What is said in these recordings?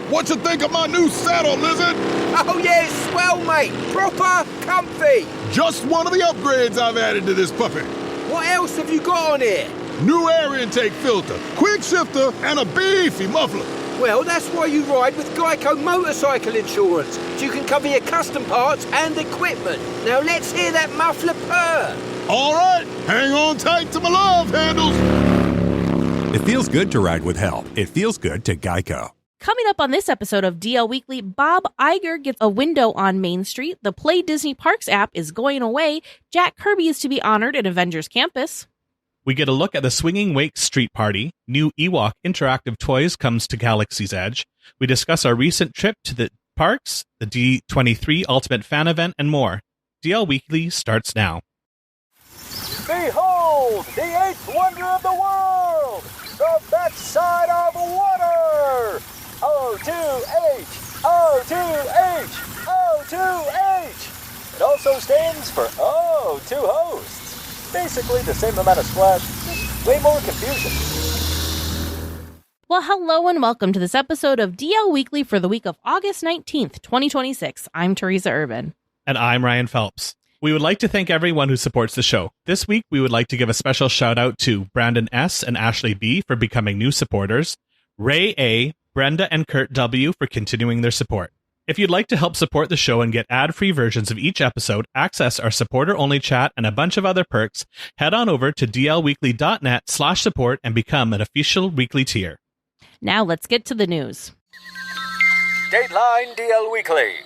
What you think of my new saddle, Lizard? Oh yeah, swell, mate. Proper comfy. Just one of the upgrades I've added to this puppy. What else have you got on here? New air intake filter, quick shifter, and a beefy muffler. Well, that's why you ride with Geico motorcycle insurance, so you can cover your custom parts and equipment. Now let's hear that muffler purr. All right, hang on tight to my love handles. It feels good to ride with help. It feels good to Geico. Coming up on this episode of DL Weekly, Bob Iger gets a window on Main Street. The Play Disney Parks app is going away. Jack Kirby is to be honored at Avengers Campus. We get a look at the Swinging Wake Street Party. New Ewok interactive toys comes to Galaxy's Edge. We discuss our recent trip to the parks, the D23 Ultimate Fan Event, and more. DL Weekly starts now. Behold, the eighth wonder of the world, the backside of water. O2H, O2H, O2H. It also stands for O2 hosts. Basically the same amount of splash, just way more confusion. Well, hello and welcome to this episode of DL Weekly for the week of August 19th, 2026. I'm Teresa Urban. And I'm Ryan Phelps. We would like to thank everyone who supports the show. This week, we would like to give a special shout out to Brandon S. and Ashley B. for becoming new supporters, Ray A., Brenda and Kurt W. for continuing their support. If you'd like to help support the show and get ad-free versions of each episode, access our supporter-only chat, and a bunch of other perks, head on over to dlweekly.net/support and become an official weekly tier. Now let's get to the news. Dateline DL Weekly.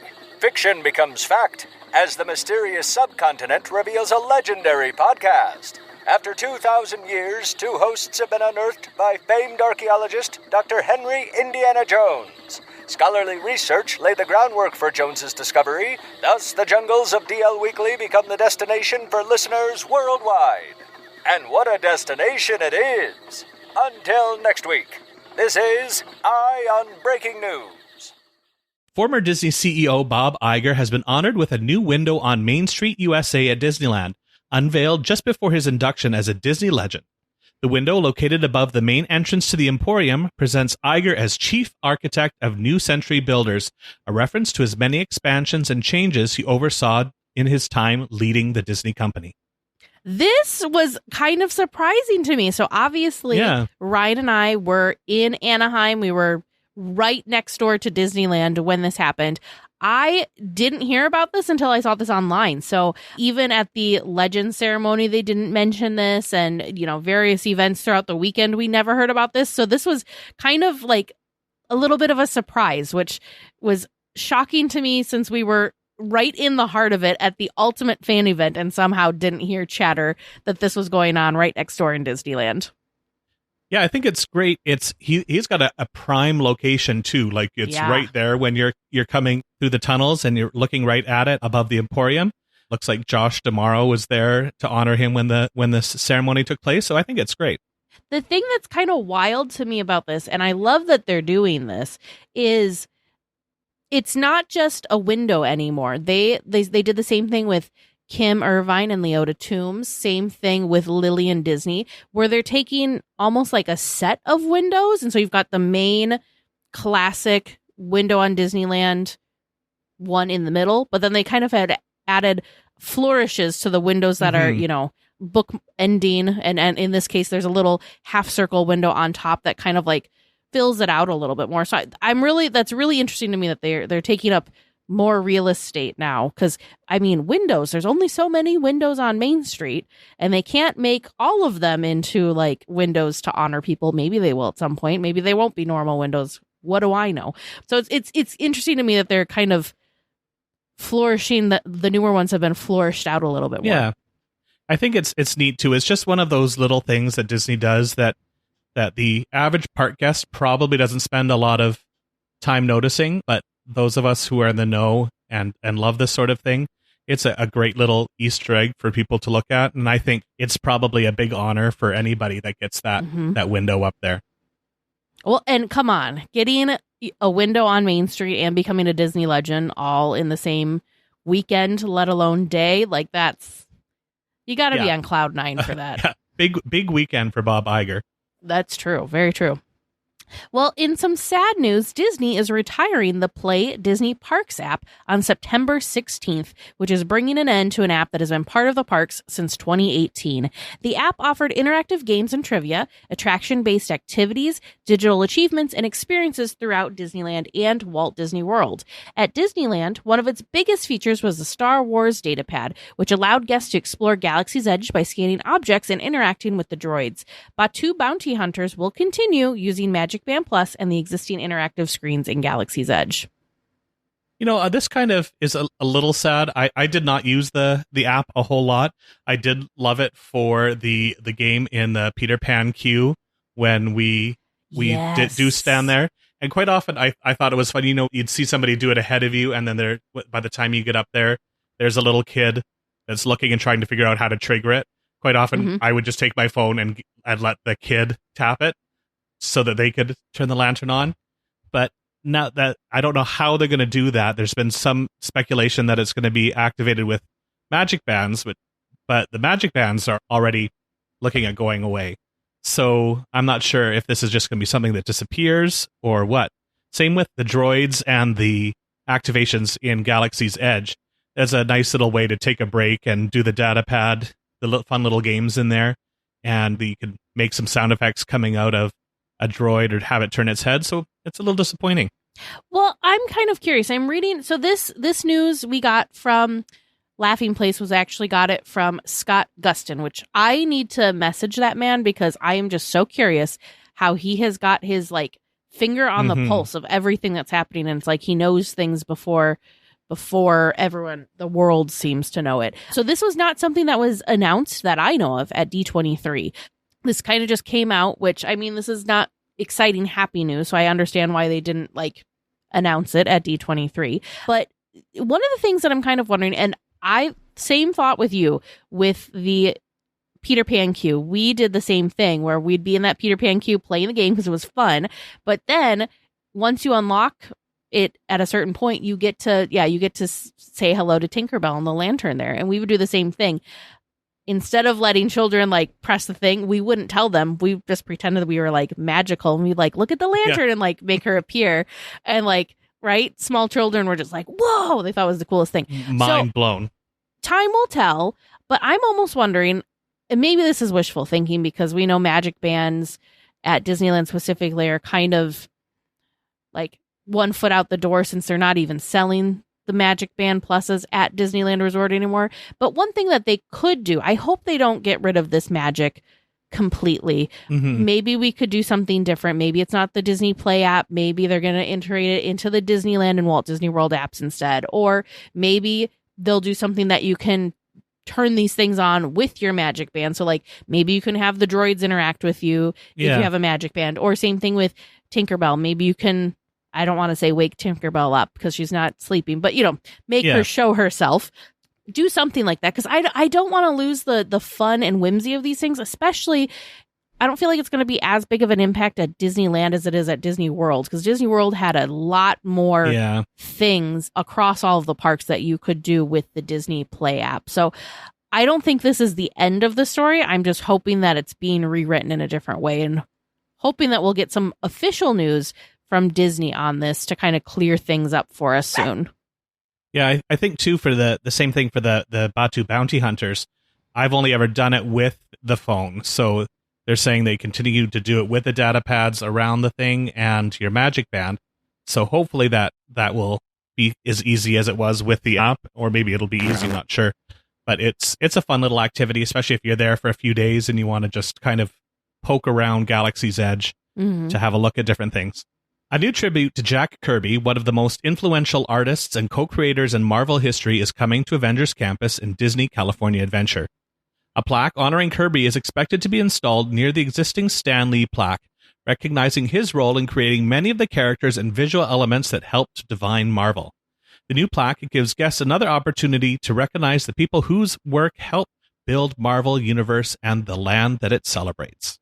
Fiction becomes fact as the mysterious subcontinent reveals a legendary podcast. After 2,000 years, two hosts have been unearthed by famed archaeologist Dr. Henry Indiana Jones. Scholarly research laid the groundwork for Jones's discovery. Thus, the jungles of DL Weekly become the destination for listeners worldwide. And what a destination it is! Until next week, this is Eye on Breaking News. Former Disney CEO Bob Iger has been honored with a new window on Main Street, USA at Disneyland, unveiled just before his induction as a Disney legend. The window, located above the main entrance to the Emporium, presents Iger as chief architect of New Century Builders, a reference to his many expansions and changes he oversaw in his time leading the Disney company. This was kind of surprising to me. So obviously, Ryan and I were in Anaheim. We were right next door to Disneyland when this happened. I didn't hear about this until I saw this online. So even at the Legends ceremony, they didn't mention this, and, various events throughout the weekend, we never heard about this. So this was kind of like a little bit of a surprise, which was shocking to me since we were right in the heart of it at the Ultimate Fan Event and somehow didn't hear chatter that this was going on right next door in Disneyland. Yeah, I think it's great. He's got a prime location too. Like it's right there when you're coming through the tunnels and you're looking right at it above the Emporium. Looks like Josh D'Amaro was there to honor him when this ceremony took place. So I think it's great. The thing that's kind of wild to me about this, and I love that they're doing this, is it's not just a window anymore. They did the same thing with Kim Irvine and Leota Toombs. Same thing with Lillian Disney, where they're taking almost like a set of windows. And so you've got the main classic window on Disneyland, one in the middle, but then they kind of had added flourishes to the windows that are, book ending. And in this case, there's a little half circle window on top that kind of like fills it out a little bit more. So that's really interesting to me that they're taking up more real estate now, because windows, there's only so many windows on Main Street, and they can't make all of them into like windows to honor people. Maybe they will at some point. Maybe they won't be normal windows. What do I know? So it's interesting to me that they're kind of flourishing, that the newer ones have been flourished out a little bit more. Yeah, I think it's neat too. It's just one of those little things that Disney does that the average park guest probably doesn't spend a lot of time noticing, but those of us who are in the know and love this sort of thing, it's a great little Easter egg for people to look at. And I think it's probably a big honor for anybody that gets that window up there. Well, and come on, getting a window on Main Street and becoming a Disney legend all in the same weekend, let alone day, like you got to be on cloud nine for that. Big weekend for Bob Iger. That's true. Very true. Well, in some sad news, Disney is retiring the Play Disney Parks app on September 16th, which is bringing an end to an app that has been part of the parks since 2018. The app offered interactive games and trivia, attraction-based activities, digital achievements, and experiences throughout Disneyland and Walt Disney World. At Disneyland, one of its biggest features was the Star Wars datapad, which allowed guests to explore Galaxy's Edge by scanning objects and interacting with the droids. Batu bounty hunters will continue using Magic Band Plus and the existing interactive screens in Galaxy's Edge. This kind of is a little sad. I did not use the app a whole lot. I did love it for the game in the Peter Pan queue when we do stand there. And quite often I thought it was fun. You'd see somebody do it ahead of you, and then by the time you get up there, there's a little kid that's looking and trying to figure out how to trigger it. Quite often I would just take my phone and I'd let the kid tap it so that they could turn the lantern on. But now that I don't know how they're going to do that, there's been some speculation that it's going to be activated with magic bands, but the magic bands are already looking at going away. So I'm not sure if this is just going to be something that disappears or what. Same with the droids and the activations in Galaxy's Edge. There's a nice little way to take a break and do the data pad, the fun little games in there, and you can make some sound effects coming out of a droid or have it turn its head. So it's a little disappointing. Well, I'm kind of curious. I'm reading. So this news we got from Laughing Place got it from Scott Gustin, which I need to message that man because I am just so curious how he has got his finger on the pulse of everything that's happening. And it's like he knows things before everyone, the world seems to know it. So this was not something that was announced that I know of at D23. This kind of just came out, which, I mean, this is not exciting, happy news, so I understand why they didn't, announce it at D23. But one of the things that I'm kind of wondering, and same thought with you, with the Peter Pan queue, we did the same thing, where we'd be in that Peter Pan queue playing the game because it was fun, but then, once you unlock it at a certain point, you get to say hello to Tinkerbell and the lantern there, and we would do the same thing. Instead of letting children press the thing, we wouldn't tell them. We just pretended that we were magical, and we'd look at the lantern and make her appear. And right, small children were just whoa, they thought it was the coolest thing. Mind blown. Time will tell, but I'm almost wondering, and maybe this is wishful thinking because we know magic bands at Disneyland specifically are kind of one foot out the door since they're not even selling the Magic Band Pluses at Disneyland Resort anymore. But one thing that they could do, I hope they don't get rid of this magic completely. Maybe we could do something different. Maybe it's not the Disney Play app. Maybe they're going to integrate it into the Disneyland and Walt Disney World apps instead. Or maybe they'll do something that you can turn these things on with your magic band. So maybe you can have the droids interact with you if you have a magic band. Or same thing with Tinkerbell. Maybe you can, I don't want to say wake Tinkerbell up because she's not sleeping, but make her show herself. Do something like that because I don't want to lose the fun and whimsy of these things, especially I don't feel like it's going to be as big of an impact at Disneyland as it is at Disney World because Disney World had a lot more things across all of the parks that you could do with the Disney Play app. So I don't think this is the end of the story. I'm just hoping that it's being rewritten in a different way and hoping that we'll get some official news from Disney on this to kind of clear things up for us soon. Yeah, I think too for the same thing for the Batu bounty hunters. I've only ever done it with the phone, so they're saying they continue to do it with the data pads around the thing and your magic band. So hopefully that will be as easy as it was with the app, or maybe it'll be easy, not sure. But it's a fun little activity, especially if you're there for a few days and you want to just kind of poke around Galaxy's Edge to have a look at different things. A new tribute to Jack Kirby, one of the most influential artists and co-creators in Marvel history, is coming to Avengers Campus in Disney California Adventure. A plaque honoring Kirby is expected to be installed near the existing Stan Lee plaque, recognizing his role in creating many of the characters and visual elements that helped define Marvel. The new plaque gives guests another opportunity to recognize the people whose work helped build Marvel Universe and the land that it celebrates.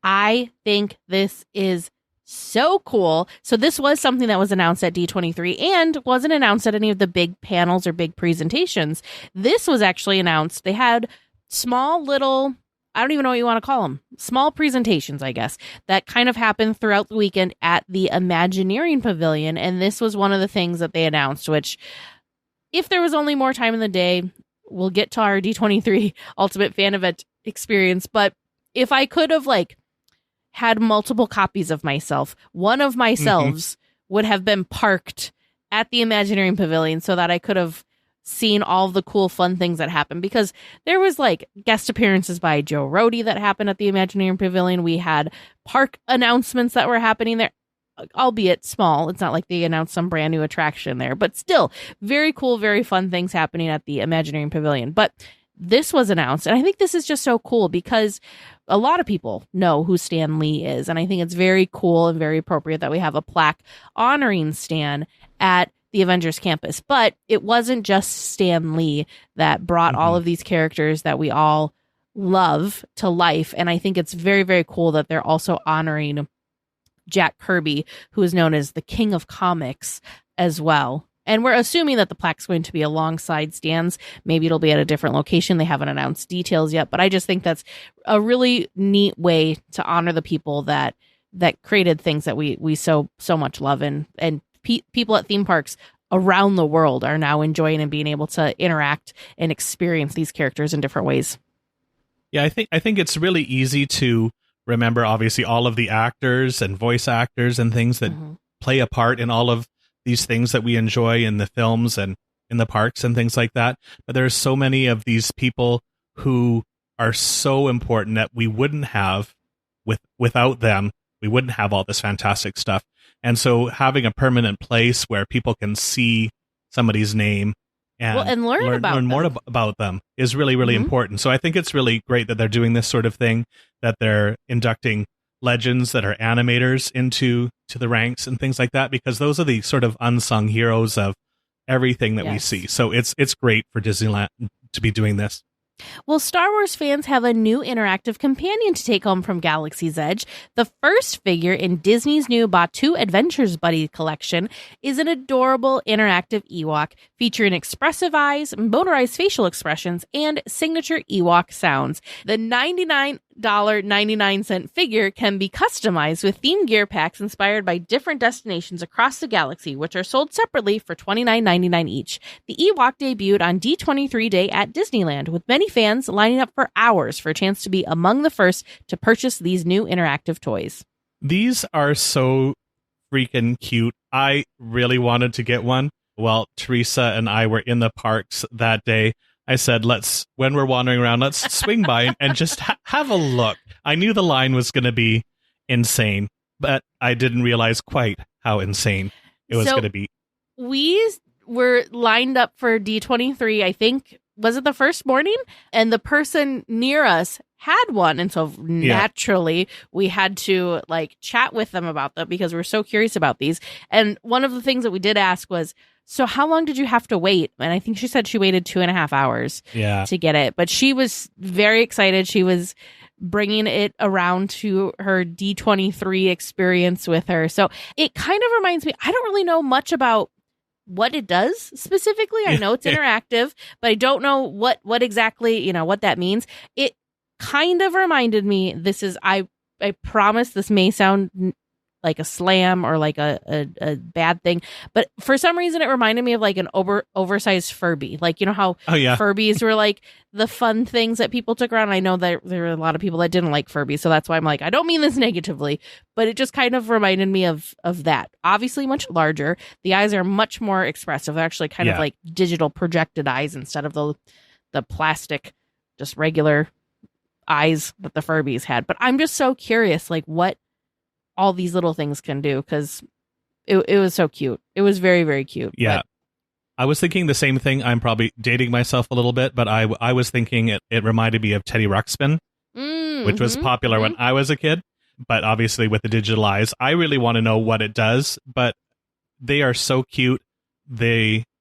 I think this is so cool. So this was something that was announced at D23 and wasn't announced at any of the big panels or big presentations. This was actually announced. They had small little I don't even know what you want to call them. Small presentations, I guess, that kind of happened throughout the weekend at the Imagineering Pavilion. And this was one of the things that they announced, which if there was only more time in the day, we'll get to our D23 Ultimate Fan Event experience. But if I could have had multiple copies of myself, one of myselves would have been parked at the Imagineering Pavilion so that I could have seen all the cool, fun things that happened, because there was guest appearances by Joe Rohde that happened at the Imagineering Pavilion. We had park announcements that were happening there, albeit small. It's not like they announced some brand new attraction there, but still very cool, very fun things happening at the Imagineering Pavilion. But this was announced, and I think this is just so cool because a lot of people know who Stan Lee is, and I think it's very cool and very appropriate that we have a plaque honoring Stan at the Avengers Campus. But it wasn't just Stan Lee that brought all of these characters that we all love to life, and I think it's very, very cool that they're also honoring Jack Kirby, who is known as the King of Comics as well. And we're assuming that the plaque's going to be alongside Stan's. Maybe it'll be at a different location. They haven't announced details yet, but I just think that's a really neat way to honor the people that created things that we so much love, and people at theme parks around the world are now enjoying and being able to interact and experience these characters in different ways. Yeah, I think it's really easy to remember, obviously, all of the actors and voice actors and things that play a part in all of these things that we enjoy in the films and in the parks and things like that. But there's so many of these people who are so important that we wouldn't have without them. We wouldn't have all this fantastic stuff. And so having a permanent place where people can see somebody's name and learn more about them is really, really important. So I think it's really great that they're doing this sort of thing, that they're inducting legends that are animators into the ranks and things like that, because those are the sort of unsung heroes of everything that we see. So it's great for Disneyland to be doing this. Well, Star Wars fans have a new interactive companion to take home from Galaxy's Edge. The first figure in Disney's new Batuu Adventures Buddy collection is an adorable interactive Ewok featuring expressive eyes, motorized facial expressions, and signature Ewok sounds. The $99.99 figure can be customized with themed gear packs inspired by different destinations across the galaxy, which are sold separately for $29.99 each. The Ewok debuted on D23 Day at Disneyland, with many fans lining up for hours for a chance to be among the first to purchase these new interactive toys. These are so freaking cute. I really wanted to get one. Well, Teresa and I were in the parks that day. I said, when we're wandering around, let's swing by and just have a look. I knew the line was going to be insane, but I didn't realize quite how insane it was going to be. We were lined up for D23, I think, was it the first morning? And the person near us had one. And so naturally we had to chat with them about them because we're so curious about these. And one of the things that we did ask was, so how long did you have to wait? And I think she said she waited 2.5 hours to get it. But she was very excited. She was bringing it around to her D23 experience with her. So it kind of reminds me, I don't really know much about what it does specifically. I know it's interactive, but I don't know what exactly, what that means. It kind of reminded me, I promise this may sound like a slam or like a bad thing, but for some reason it reminded me of an oversized Furby. How Furbies were the fun things that people took around. I know that there were a lot of people that didn't like Furby, so that's why I'm I don't mean this negatively, but it just kind of reminded me of that. Obviously much larger. The eyes are much more expressive. They're actually kind of like digital projected eyes instead of the plastic, just regular eyes that the Furbies had. But I'm just so curious, what all these little things can do, because it was so cute. It was very, very cute. Yeah. But I was thinking the same thing. I'm probably dating myself a little bit, but I was thinking it reminded me of Teddy Ruxpin, which was popular when I was a kid, but obviously with the digital eyes. I really want to know what it does, but they are so cute.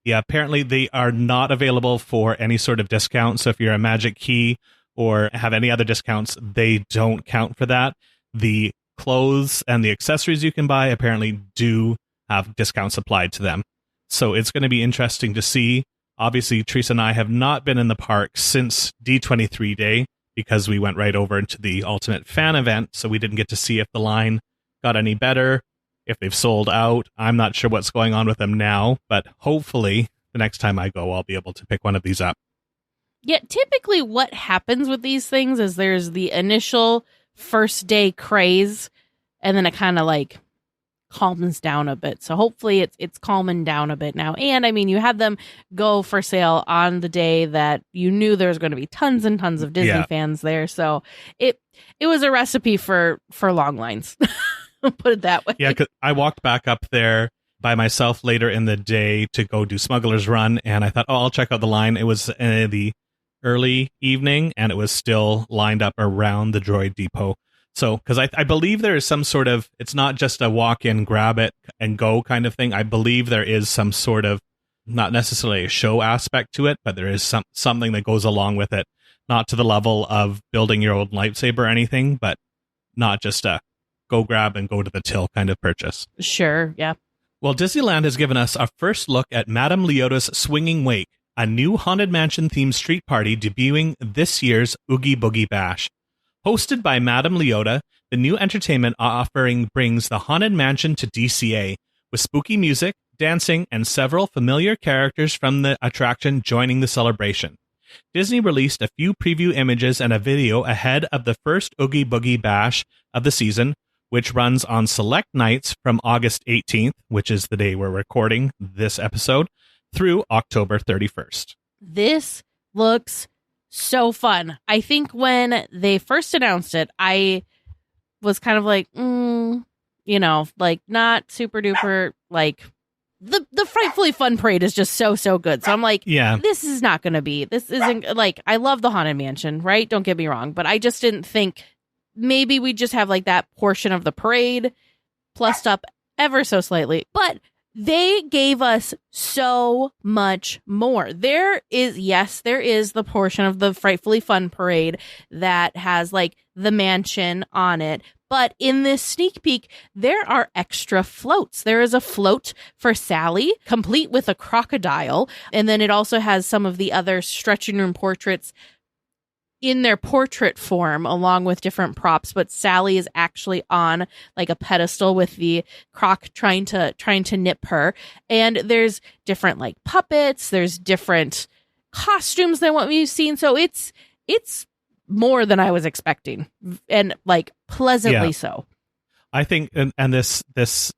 Apparently they are not available for any sort of discount. So if you're a Magic Key or have any other discounts, they don't count for that. The clothes and the accessories you can buy apparently do have discounts applied to them. So it's going to be interesting to see. Obviously, Teresa and I have not been in the park since D23 Day because we went right over into the Ultimate Fan Event, so we didn't get to see if the line got any better, if they've sold out. I'm not sure what's going on with them now, but hopefully the next time I go, I'll be able to pick one of these up. Yeah, typically what happens with these things is there's the initial first day craze, and then it kind of like calms down a bit. So hopefully it's calming down a bit now. And I mean, you had them go for sale on the day that you knew there was going to be tons and tons of Disney fans there. So it was a recipe for long lines. Put it that way. Yeah, 'cause I walked back up there by myself later in the day to go do Smuggler's Run, and I thought, I'll check out the line. It was the early evening, and it was still lined up around the Droid Depot. So, because I believe there is some sort of, it's not just a walk in, grab it, and go kind of thing. I believe there is some sort of, not necessarily a show aspect to it, but there is something that goes along with it. Not to the level of building your own lightsaber or anything, but not just a go grab and go to the till kind of purchase. Sure, yeah. Well, Disneyland has given us a first look at Madame Leota's Swinging Wake, a new Haunted Mansion-themed street party debuting this year's Oogie Boogie Bash. Hosted by Madame Leota, the new entertainment offering brings the Haunted Mansion to DCA, with spooky music, dancing, and several familiar characters from the attraction joining the celebration. Disney released a few preview images and a video ahead of the first Oogie Boogie Bash of the season, which runs on select nights from August 18th, which is the day we're recording this episode, through October 31st. This looks so fun. I think when they first announced it, I was kind of like, like not super duper, like the Frightfully Fun Parade is just so good. So I'm like, this isn't like, I love the Haunted Mansion, right? Don't get me wrong. But I just didn't think maybe we just have like that portion of the parade plussed up ever so slightly. But they gave us so much more. There is the portion of the Frightfully Fun Parade that has like the mansion on it. But in this sneak peek, there are extra floats. There is a float for Sally, complete with a crocodile. And then it also has some of the other stretching room portraits in their portrait form, along with different props, but Sally is actually on like a pedestal with the croc trying to nip her. And there's different like puppets, there's different costumes than what we've seen. So it's more than I was expecting, and like pleasantly so. I think, and this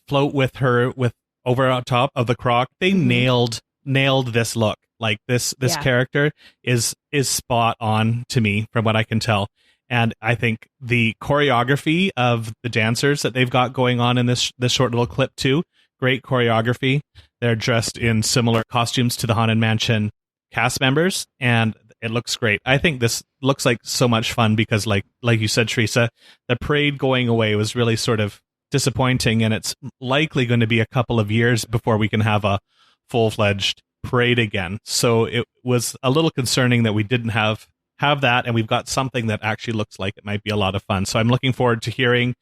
float with her with over on top of the croc, they nailed this look. Like this character is spot on to me from what I can tell. And I think the choreography of the dancers that they've got going on in this short little clip too, great choreography. They're dressed in similar costumes to the Haunted Mansion cast members, and it looks great. I think this looks like so much fun because like you said, Teresa, the parade going away was really sort of disappointing, and it's likely going to be a couple of years before we can have a full-fledged parade again. So it was a little concerning that we didn't have that, and we've got something that actually looks like it might be a lot of fun. So I'm looking forward to hearing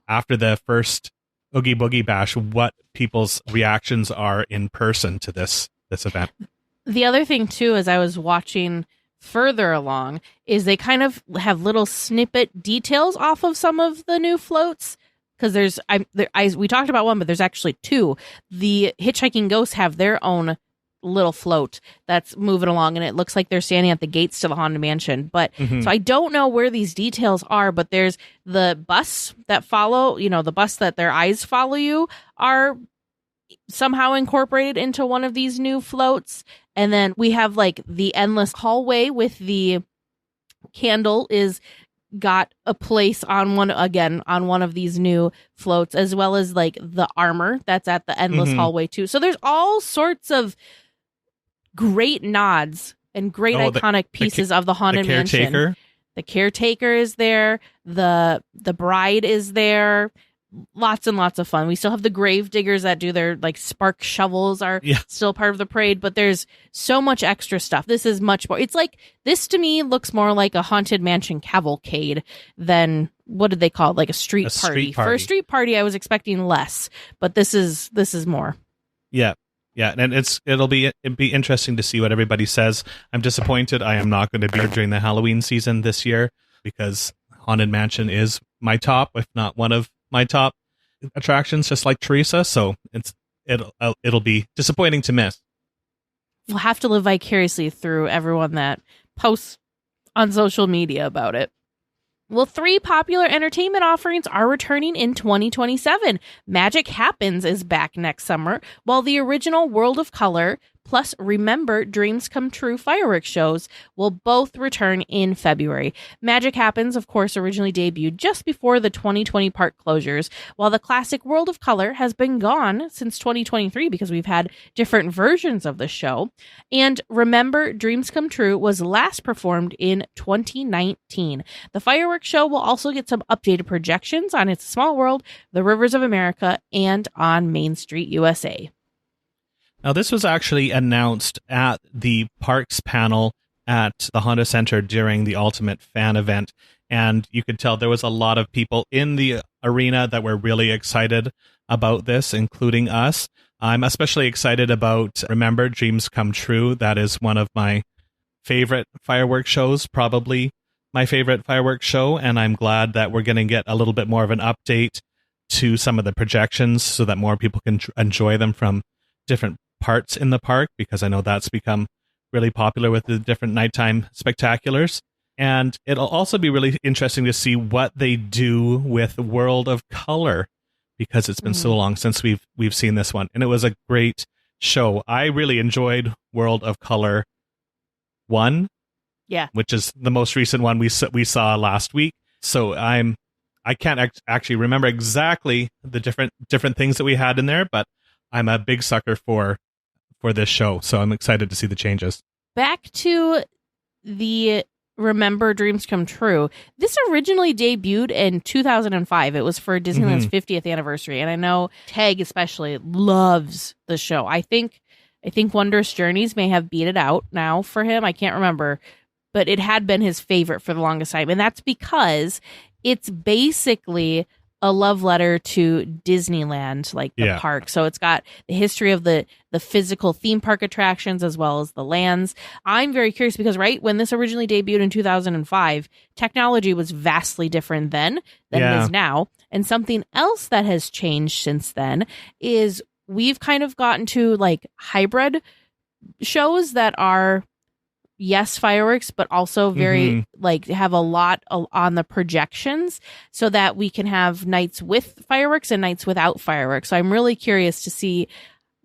after the first Oogie Boogie Bash what people's reactions are in person to this event. The other thing too, as I was watching further along, is they kind of have little snippet details off of some of the new floats. Because we talked about one, but there's actually two. The Hitchhiking Ghosts have their own little float that's moving along, and it looks like they're standing at the gates to the Haunted Mansion. But so I don't know where these details are, but there's the bus that follow, the bus that their eyes follow you are somehow incorporated into one of these new floats. And then we have like the endless hallway with the candle is got a place on one of these new floats, as well as like the armor that's at the endless hallway too. So there's all sorts of great nods and great iconic pieces of the Haunted Mansion. The caretaker is there. The bride is there. Lots and lots of fun. We still have the grave diggers that do their like spark shovels are still part of the parade, but there's so much extra stuff. This is much more. It's like, this to me looks more like a Haunted Mansion cavalcade than, what did they call it? Like a street party. For a street party, I was expecting less, but this is more. Yeah. Yeah, and it'd be interesting to see what everybody says. I'm disappointed I am not going to be here during the Halloween season this year because Haunted Mansion is my top, if not one of my top attractions, just like Teresa. So it'll be disappointing to miss. We'll have to live vicariously through everyone that posts on social media about it. Well, 3 popular entertainment offerings are returning in 2027. Magic Happens is back next summer, while the original World of Color plus Remember Dreams Come True fireworks shows will both return in February. Magic Happens, of course, originally debuted just before the 2020 park closures, while the classic World of Color has been gone since 2023 because we've had different versions of the show. And Remember Dreams Come True was last performed in 2019. The fireworks show will also get some updated projections on It's a Small World, The Rivers of America, and on Main Street USA. Now, this was actually announced at the Parks panel at the Honda Center during the Ultimate Fan Event, and you could tell there was a lot of people in the arena that were really excited about this, including us. I'm especially excited about Remember Dreams Come True. That is one of my favorite fireworks shows, probably my favorite fireworks show, and I'm glad that we're going to get a little bit more of an update to some of the projections so that more people can enjoy them from different parts in the park, because I know that's become really popular with the different nighttime spectaculars. And it'll also be really interesting to see what they do with World of Color, because it's been so long since we've seen this one, and it was a great show. I really enjoyed World of Color 1, which is the most recent one we saw last week. So I can't actually remember exactly the different things that we had in there, but I'm a big sucker for this show, so I'm excited to see the changes. Back to the Remember Dreams Come True. This originally debuted in 2005. It was for Disneyland's 50th anniversary, and I know Tag especially loves the show. I think Wondrous Journeys may have beat it out now for him. I can't remember, but it had been his favorite for the longest time, and that's because it's basically a love letter to Disneyland, like the park. So it's got the history of the physical theme park attractions as well as the lands. I'm very curious because when this originally debuted in 2005, technology was vastly different then than it is now. And something else that has changed since then is we've kind of gotten to like hybrid shows that are fireworks, but also very like have a lot on the projections so that we can have nights with fireworks and nights without fireworks. So I'm really curious to see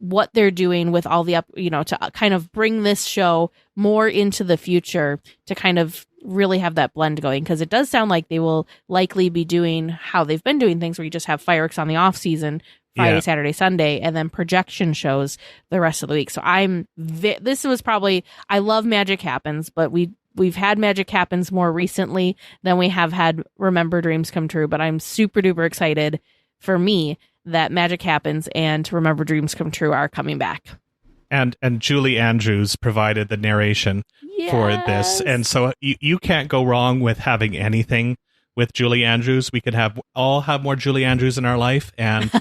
what they're doing with all the to kind of bring this show more into the future to kind of really have that blend going, because it does sound like they will likely be doing how they've been doing things, where you just have fireworks on the off season Friday, Saturday, Sunday, and then projection shows the rest of the week. So this was probably, I love Magic Happens, but we've had Magic Happens more recently than we have had Remember Dreams Come True, but I'm super duper excited for me that Magic Happens and Remember Dreams Come True are coming back. And Julie Andrews provided the narration for this, and so you can't go wrong with having anything with Julie Andrews. We could all have more Julie Andrews in our life and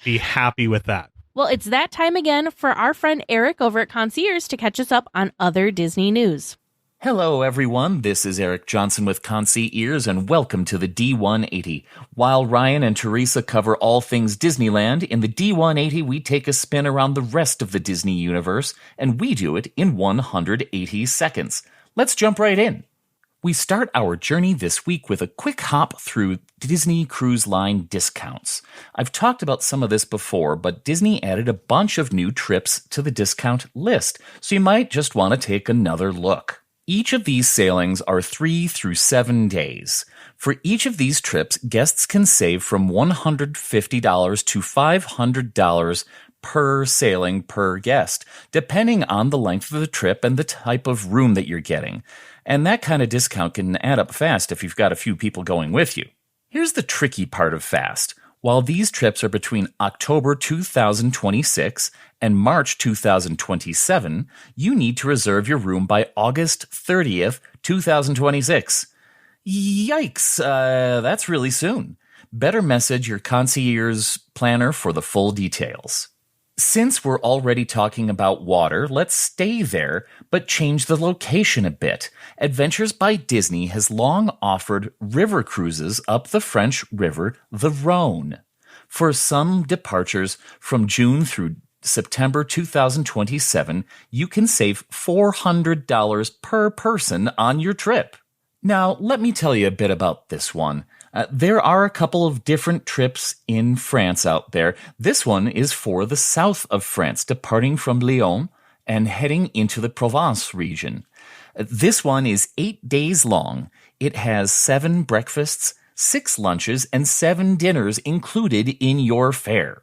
be happy with that. Well, it's that time again for our friend Eric over at Concierge to catch us up on other Disney news. Hello, everyone. This is Eric Johnson with Concierge, and welcome to the D180. While Ryan and Teresa cover all things Disneyland, in the D180 we take a spin around the rest of the Disney universe, and we do it in 180 seconds. Let's jump right in. We start our journey this week with a quick hop through Disney Cruise Line discounts. I've talked about some of this before, but Disney added a bunch of new trips to the discount list, so you might just want to take another look. Each of these sailings are 3 through 7 days. For each of these trips, guests can save from $150 to $500 per sailing per guest, depending on the length of the trip and the type of room that you're getting. And that kind of discount can add up fast if you've got a few people going with you. Here's the tricky part of fast. While these trips are between October 2026 and March 2027, you need to reserve your room by August 30th, 2026. Yikes, that's really soon. Better message your concierge planner for the full details. Since we're already talking about water, let's stay there, but change the location a bit. Adventures by Disney has long offered river cruises up the French river, the Rhone. For some departures from June through September 2027, you can save $400 per person on your trip. Now, let me tell you a bit about this one. There are a couple of different trips in France out there. This one is for the south of France, departing from Lyon and heading into the Provence region. This one is 8 days long. It has 7 breakfasts, 6 lunches, and 7 dinners included in your fare.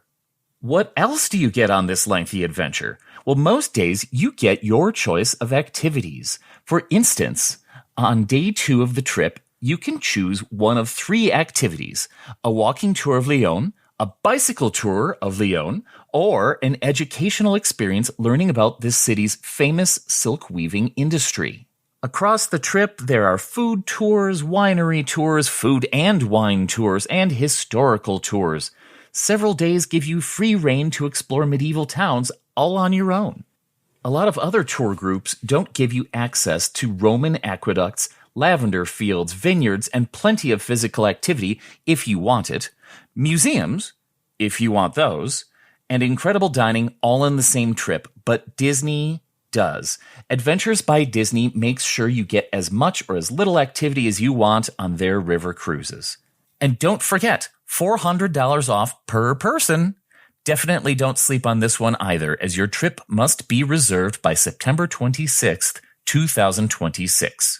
What else do you get on this lengthy adventure? Well, most days you get your choice of activities. For instance, on day 2 of the trip, you can choose one of 3 activities: a walking tour of Lyon, a bicycle tour of Lyon, or an educational experience learning about this city's famous silk weaving industry. Across the trip, there are food tours, winery tours, food and wine tours, and historical tours. Several days give you free rein to explore medieval towns all on your own. A lot of other tour groups don't give you access to Roman aqueducts, lavender fields, vineyards, and plenty of physical activity if you want it, museums, if you want those, and incredible dining all in the same trip, but Disney does. Adventures by Disney makes sure you get as much or as little activity as you want on their river cruises. And don't forget, $400 off per person. Definitely don't sleep on this one either, as your trip must be reserved by September 26th, 2026.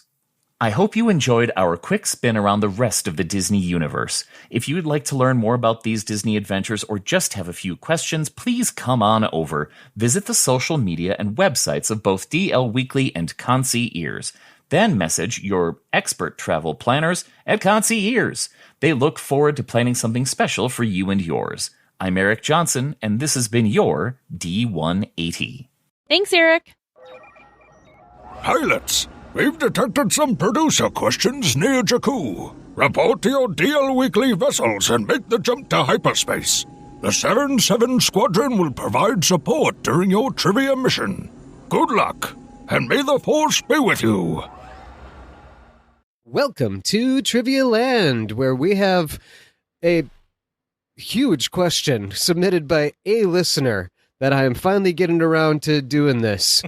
I hope you enjoyed our quick spin around the rest of the Disney universe. If you would like to learn more about these Disney adventures or just have a few questions, please come on over. Visit the social media and websites of both DLWeekly and Concierge. Then message your expert travel planners at Concierge. They look forward to planning something special for you and yours. I'm Eric Johnson, and this has been your D180. Thanks, Eric. Pilots, we've detected some producer questions near Jakku. Report to your DL Weekly vessels and make the jump to hyperspace. The 7-7 Squadron will provide support during your trivia mission. Good luck, and may the Force be with you. Welcome to Trivia Land, where we have a huge question submitted by a listener that I am finally getting around to doing this.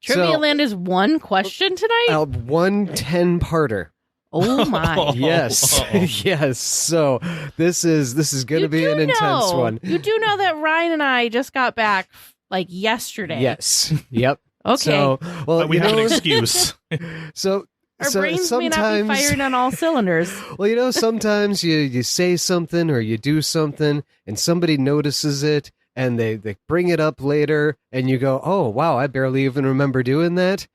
Trivia Land is one question tonight? One 10-parter. Oh my. Yes. Yes. So this is going to be an intense one. You do know that Ryan and I just got back like yesterday. Yes. Yep. Okay. So, well, But we have an excuse. Our brains may not be firing on all cylinders. Well, sometimes you say something or you do something and somebody notices it and they bring it up later and you go, oh, wow, I barely even remember doing that.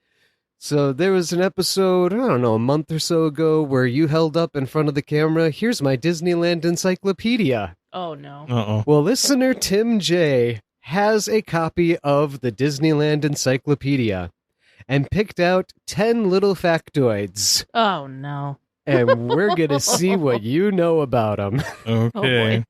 So there was an episode, I don't know, a month or so ago where you held up in front of the camera, here's my Disneyland encyclopedia. Oh, no. Uh-oh. Well, listener Tim J has a copy of the Disneyland encyclopedia and picked out 10 little factoids. Oh, no. And we're going to see what you know about them. Okay.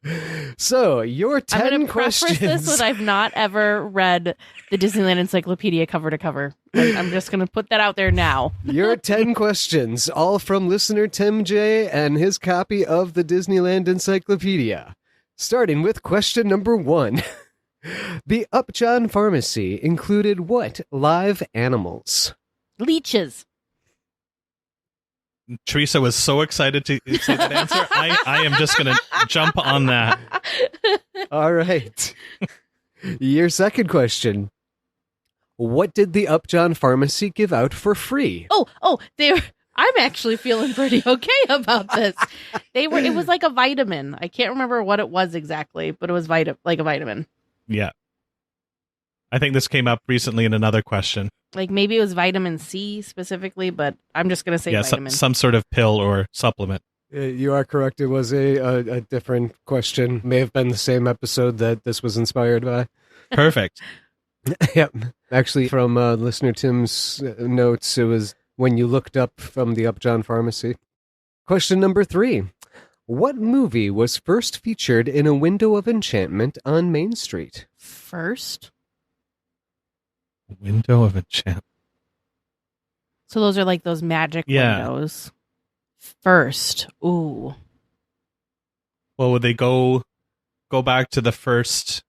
So, your 10 I'm going to questions. preface this with I've not ever read the Disneyland encyclopedia cover to cover. I'm just going to put that out there now. Your 10 questions, all from listener Tim J and his copy of the Disneyland encyclopedia. Starting with question number 1. The Upjohn Pharmacy included what live animals? Leeches. Teresa was so excited to say that answer. I am just going to jump on that. All right. Your second question. What did the Upjohn Pharmacy give out for free? I'm actually feeling pretty okay about this. It was like a vitamin. I can't remember what it was exactly, but it was like a vitamin. Yeah. I think this came up recently in another question. Like maybe it was vitamin C specifically, but I'm just going to say vitamin. Some sort of pill or supplement. You are correct. It was a different question. May have been the same episode that this was inspired by. Perfect. Yep. Actually, from listener Tim's notes, it was when you looked up from the Upjohn Pharmacy. Question number 3. What movie was first featured in a window of enchantment on Main Street? First? Window of enchantment. So those are like those magic windows. First. Ooh. Well, would they go back to the first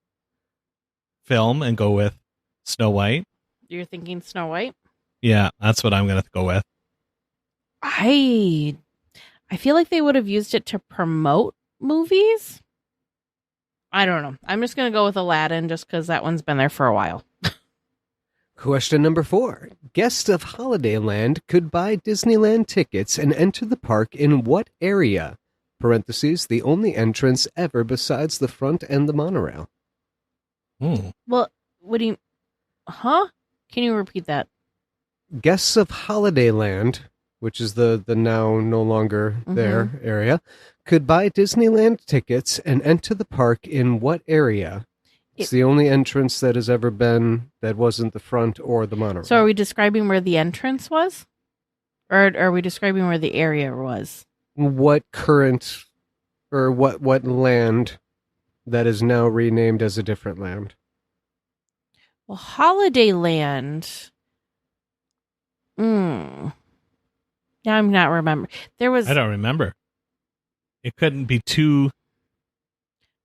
film and go with Snow White? You're thinking Snow White? Yeah, that's what I'm going to go with. I feel like they would have used it to promote movies. I don't know. I'm just going to go with Aladdin just because that one's been there for a while. Question number 4. Guests of Holidayland could buy Disneyland tickets and enter the park in what area? Parentheses, the only entrance ever besides the front and the monorail. Well, what do you... Huh? Can you repeat that? Guests of Holidayland, which is the now no longer there area, could buy Disneyland tickets and enter the park in what area? It's the only entrance that has ever been that wasn't the front or the monorail. So are we describing where the entrance was? Or are we describing where the area was? What current or what land that is now renamed as a different land? Well, Holidayland. Now I'm not remembering. I don't remember. It couldn't be too...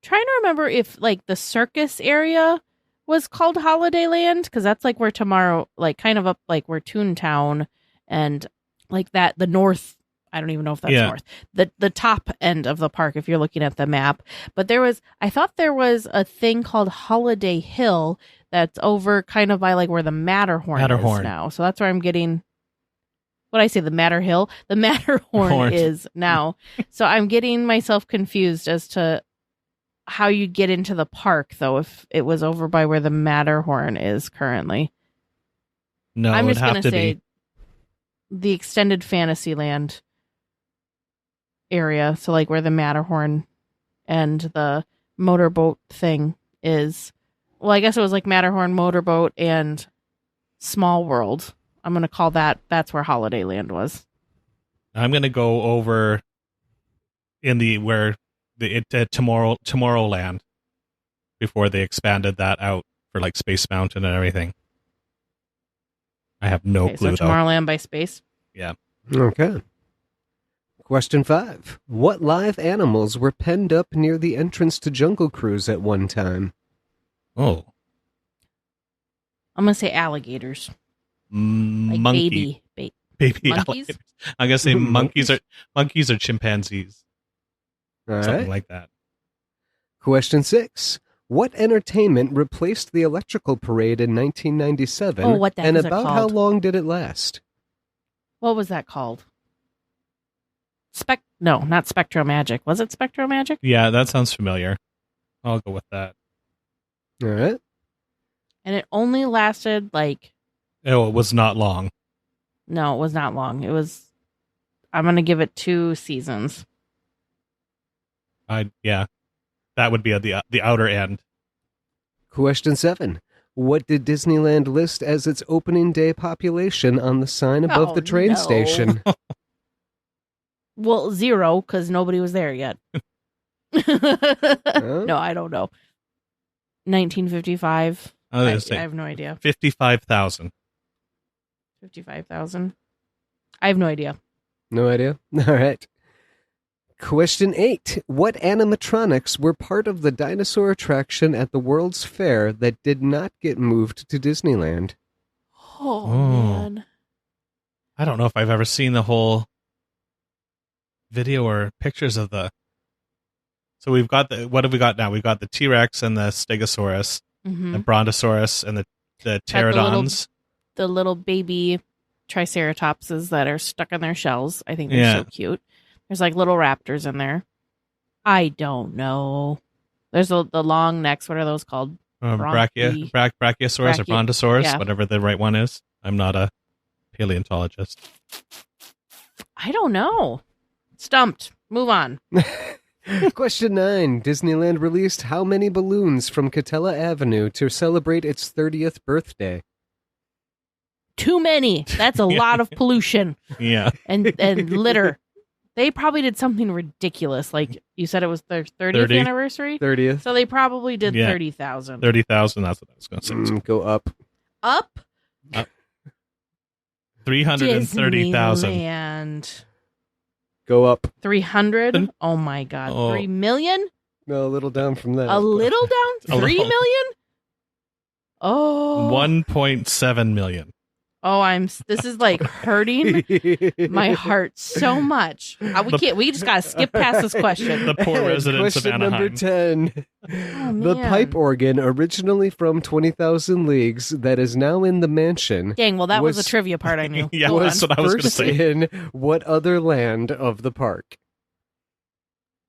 Trying to remember if like the circus area was called Holidayland, because that's like where tomorrow, like kind of up like where Toontown and like that the north. I don't even know if that's north. The top end of the park, if you're looking at the map. But I thought there was a thing called Holiday Hill that's over kind of by like where the Matterhorn is now. So that's where I'm getting. What I say, the Matterhill, the Matterhorn is now. So I'm getting myself confused as to how you get into the park, though, if it was over by where the Matterhorn is currently. No, I'm it just going to say the extended Fantasyland area. So like where the Matterhorn and the motorboat thing is. Well, I guess it was like Matterhorn, motorboat, and Small World. I'm going to call that's where Holidayland was. I'm going to go over in Tomorrowland before they expanded that out for like Space Mountain and everything. I have no clue. So Tomorrowland by Space? Yeah. Okay. Question 5. What live animals were penned up near the entrance to Jungle Cruise at one time? Oh. I'm going to say alligators. Like Monkey. baby Baby monkeys? alligators. I'm going to say monkeys or chimpanzees. Something like that. Question 6. What entertainment replaced the electrical parade in 1997? Oh, what the heck and is it about called? how long did it last? What was that called? No, not Spectro Magic. Was it Spectro Magic? Yeah, that sounds familiar. I'll go with that. All right. And it only lasted like... Oh, it was not long. No, it was not long. It was... I'm going to give it 2 seasons. Yeah. That would be at the outer end. Question 7. What did Disneyland list as its opening day population on the sign above the train station? Well, 0, because nobody was there yet. No, I don't know. 1955. I have no idea. 55,000. 55,000. I have no idea. No idea? All right. Question 8. What animatronics were part of the dinosaur attraction at the World's Fair that did not get moved to Disneyland? Oh, man. I don't know if I've ever seen the whole video or pictures of the... So we've got what have we got now? We've got the T-Rex and the Stegosaurus, the Brontosaurus and the Pterodons. The little baby Triceratopses that are stuck in their shells. I think they're so cute. There's like little raptors in there. I don't know. There's the long necks. What are those called? Brachiosaurus or Brontosaurus, whatever the right one is. I'm not a paleontologist. I don't know. Stumped. Move on. Question 9. Disneyland released how many balloons from Catella Avenue to celebrate its 30th birthday? Too many. That's a lot of pollution. Yeah. And litter. They probably did something ridiculous. Like you said, it was their 30th anniversary? 30th. So they probably did Yeah. 30,000. 30,000, that's what I was going to say. Go up. Up? 330,000. Disneyland. Go up. 300? Oh my God. Oh. 3 million? No, a little down from that. A little down? 3 little. million? Oh. 1.7 million. Oh, this is like hurting my heart so much. We just gotta skip past this question. The poor residents of Question Anaheim. number 10. Oh, The man. pipe organ, originally from 20,000 Leagues, that is now in the mansion, Dang, well that was a was- trivia part I knew. Yeah, Go on. that's what I was going to first say. in what other land of the park?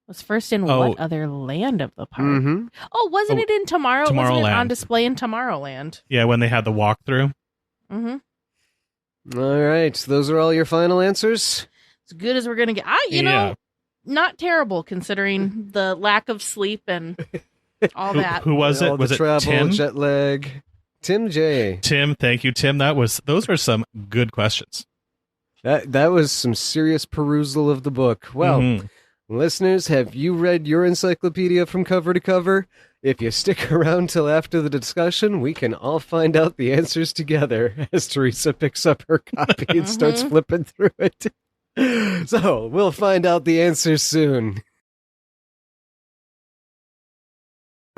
Was first in Oh. what other land of the park? Mm-hmm. Oh, wasn't it in Wasn't it Tomorrowland. on display in Tomorrowland? Yeah, when they had the walkthrough. Mm-hmm. All right, those are all your final answers? As good as we're gonna get. You know, not terrible considering the lack of sleep and all that. Who was All it? Was the it travel, Tim? jet lag. Tim J. Tim, thank you, Tim. Those were some good questions. That was some serious perusal of the book. Well, Mhm. listeners, have you read your encyclopedia from cover to cover? If you stick around till after the discussion, we can all find out the answers together as Teresa picks up her copy and starts flipping through it. So, we'll find out the answers soon.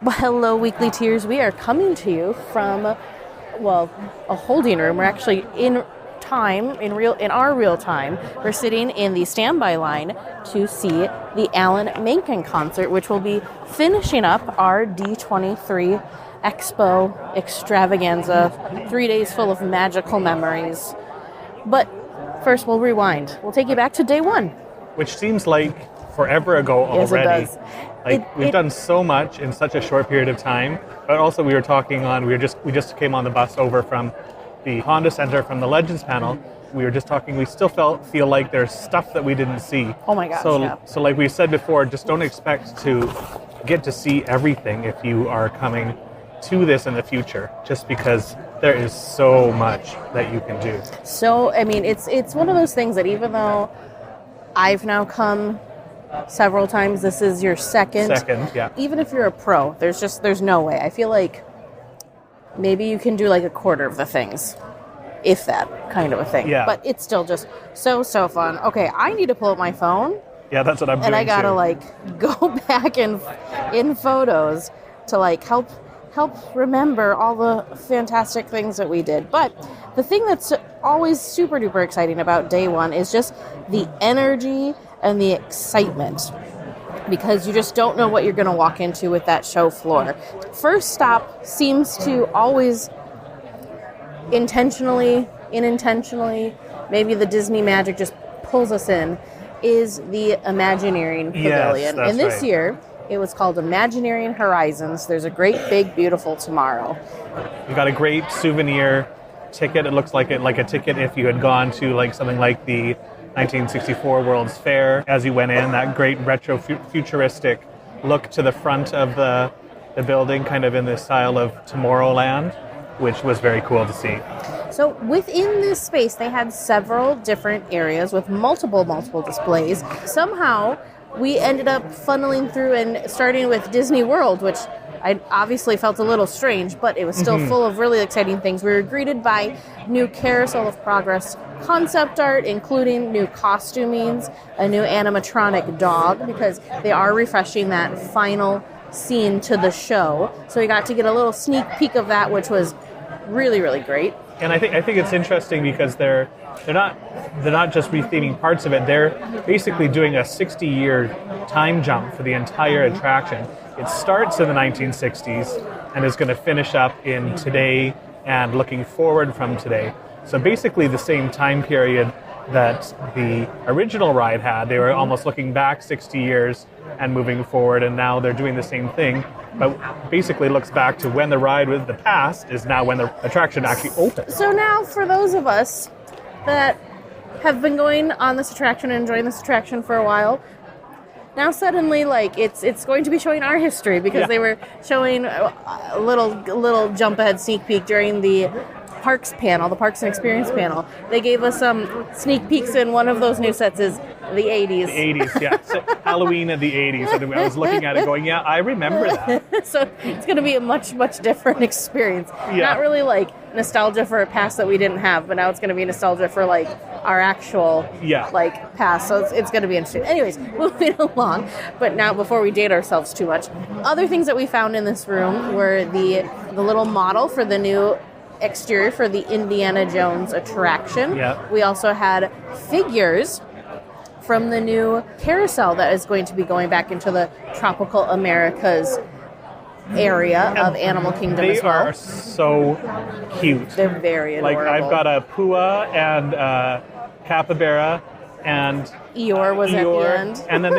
Well, hello, Weekly Tears. We are coming to you from, a holding room. We're actually in our real time. We're sitting in the standby line to see the Alan Menken concert, which will be finishing up our D23 Expo extravaganza. 3 days full of magical memories. But first, we'll rewind. We'll take you back to day one. Which seems like forever ago Yes, it already. does. We've done so much in such a short period of time. But also we just came on the bus over from the Honda Center from the Legends panel. We were just talking, we still feel like there's stuff that we didn't see. Oh my gosh, So yeah. so like we said before, just don't expect to get to see everything if you are coming to this in the future, just because there is so much that you can do. So, I mean, it's one of those things that even though I've now come several times, this is your second, yeah. even if you're a pro, there's no way. I feel like maybe you can do like a quarter of the things, if that kind of a thing. Yeah. But it's still just so fun. Okay, I need to pull up my phone, Yeah, that's what I'm doing and I gotta too. like go back in photos to like help remember all the fantastic things that we did. But the thing that's always super duper exciting about day one is just the energy and the excitement, because you just don't know what you're going to walk into with that show floor. First stop seems to always unintentionally, maybe the Disney magic just pulls us in, is the Imagineering Pavilion. that's And this right. year, it was called Imagineering Horizons. There's a great, big, beautiful tomorrow. You got a great souvenir ticket. It looks like a ticket if you had gone to like something like the 1964 World's Fair. As you went in, that great retro futuristic look to the front of the building, kind of in the style of Tomorrowland, which was very cool to see. So within this space, they had several different areas with multiple displays. Somehow, we ended up funneling through and starting with Disney World, which I obviously felt a little strange, but it was still full of really exciting things. We were greeted by new Carousel of Progress concept art, including new costumings, a new animatronic dog, because they are refreshing that final scene to the show. So we got to get a little sneak peek of that, which was really, really great. And I think it's interesting because they're not just retheming parts of it. They're basically doing a 60-year time jump for the entire attraction. It starts in the 1960s and is going to finish up in today and looking forward from today. So basically the same time period that the original ride had. They were almost looking back 60 years and moving forward, and now they're doing the same thing, but basically looks back to when the ride was the past is now when the attraction actually opened. So now for those of us that have been going on this attraction and enjoying this attraction for a while, now suddenly like it's going to be showing our history, because Yeah. they were showing a little jump ahead sneak peek during the parks panel, the parks and experience panel. They gave us some sneak peeks, and one of those new sets is the 80s. The 80s, yeah. So Halloween of the 80s. And I was looking at it going, yeah, I remember that. So it's going to be a much, much different experience. Yeah. Not really like nostalgia for a past that we didn't have, but now it's going to be nostalgia for like our actual like past. So it's going to be interesting. Anyways, moving along. But now, before we date ourselves too much, other things that we found in this room were the little model for the new exterior for the Indiana Jones attraction. Yeah. We also had figures from the new carousel that is going to be going back into the tropical Americas area of Animal Kingdom as well. They are so cute. They're very adorable. Like, I've got a Pua and Capybara and Eeyore was at the end. And then,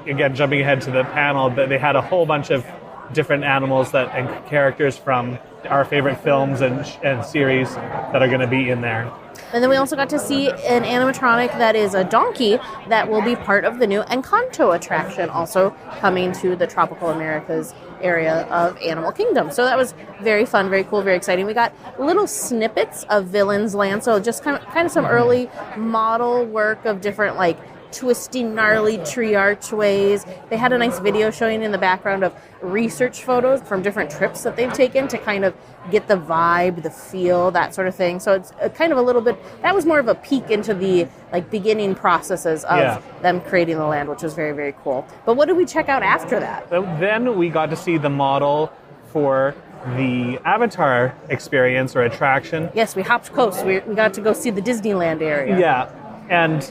again, jumping ahead to the panel, they had a whole bunch of different animals and characters from our favorite films and series that are going to be in there. And then we also got to see an animatronic that is a donkey that will be part of the new Encanto attraction, also coming to the Tropical Americas area of Animal Kingdom. So that was very fun, very cool, very exciting. We got little snippets of Villains Land, so just kind of some early model work of different like twisty, gnarly tree archways. They had a nice video showing in the background of research photos from different trips that they've taken to kind of get the vibe, the feel, that sort of thing. So it's kind of a little bit, that was more of a peek into the like beginning processes of them creating the land, which was very, very cool. But what did we check out after that? Then we got to see the model for the Avatar experience or attraction. Yes, we hopped coast. We got to go see the Disneyland area. Yeah, and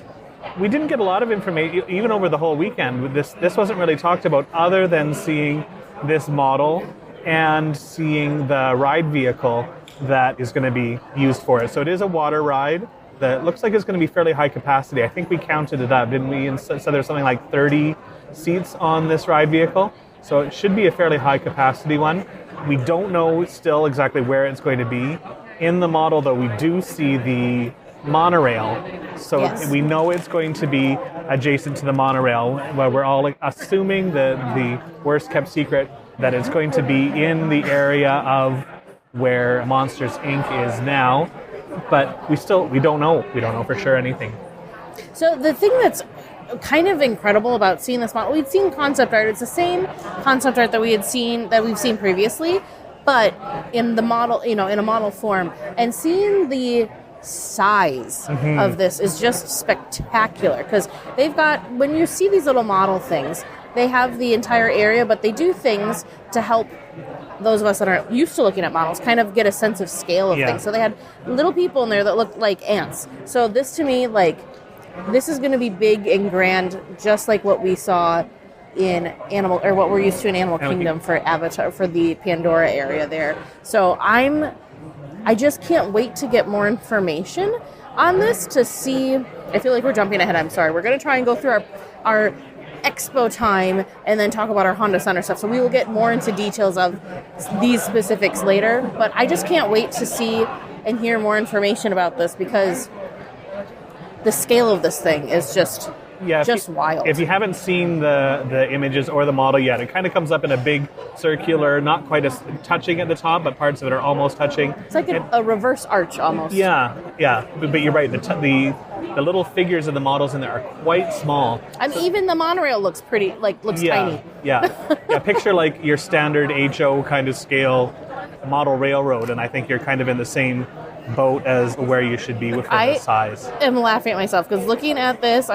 we didn't get a lot of information, even over the whole weekend. This wasn't really talked about other than seeing this model and seeing the ride vehicle that is going to be used for it. So it is a water ride that looks like it's going to be fairly high capacity. I think we counted it up, didn't we? And so there's something like 30 seats on this ride vehicle. So it should be a fairly high capacity one. We don't know still exactly where it's going to be. In the model, though, we do see the monorail, so we know it's going to be adjacent to the monorail, where we're all assuming the worst kept secret that it's going to be in the area of where Monsters Inc. is now, but we don't know for sure anything. So the thing that's kind of incredible about seeing this model, we'd seen concept art. It's the same concept art that we've seen previously, but in the model, in a model form, and seeing the size of this is just spectacular, because they've got, when you see these little model things, they have the entire area, but they do things to help those of us that aren't used to looking at models kind of get a sense of scale of things. So they had little people in there that looked like ants. So this, to me, like, this is going to be big and grand, just like what we saw in what we're used to in Animal Kingdom for Avatar, for the Pandora area there. So I just can't wait to get more information on this to see. I feel like we're jumping ahead. I'm sorry. We're going to try and go through our expo time and then talk about our Honda Center stuff. So we will get more into details of these specifics later. But I just can't wait to see and hear more information about this, because the scale of this thing is just wild. If you haven't seen the images or the model yet, it kind of comes up in a big circular, not quite as touching at the top, but parts of it are almost touching. It's like a reverse arch almost. Yeah. But you're right. The little figures of the models in there are quite small. I mean, even the monorail looks pretty, looks tiny. Yeah. Picture like your standard HO kind of scale model railroad, and I think you're kind of in the same boat as where you should be with the size. I'm laughing at myself, because looking at this,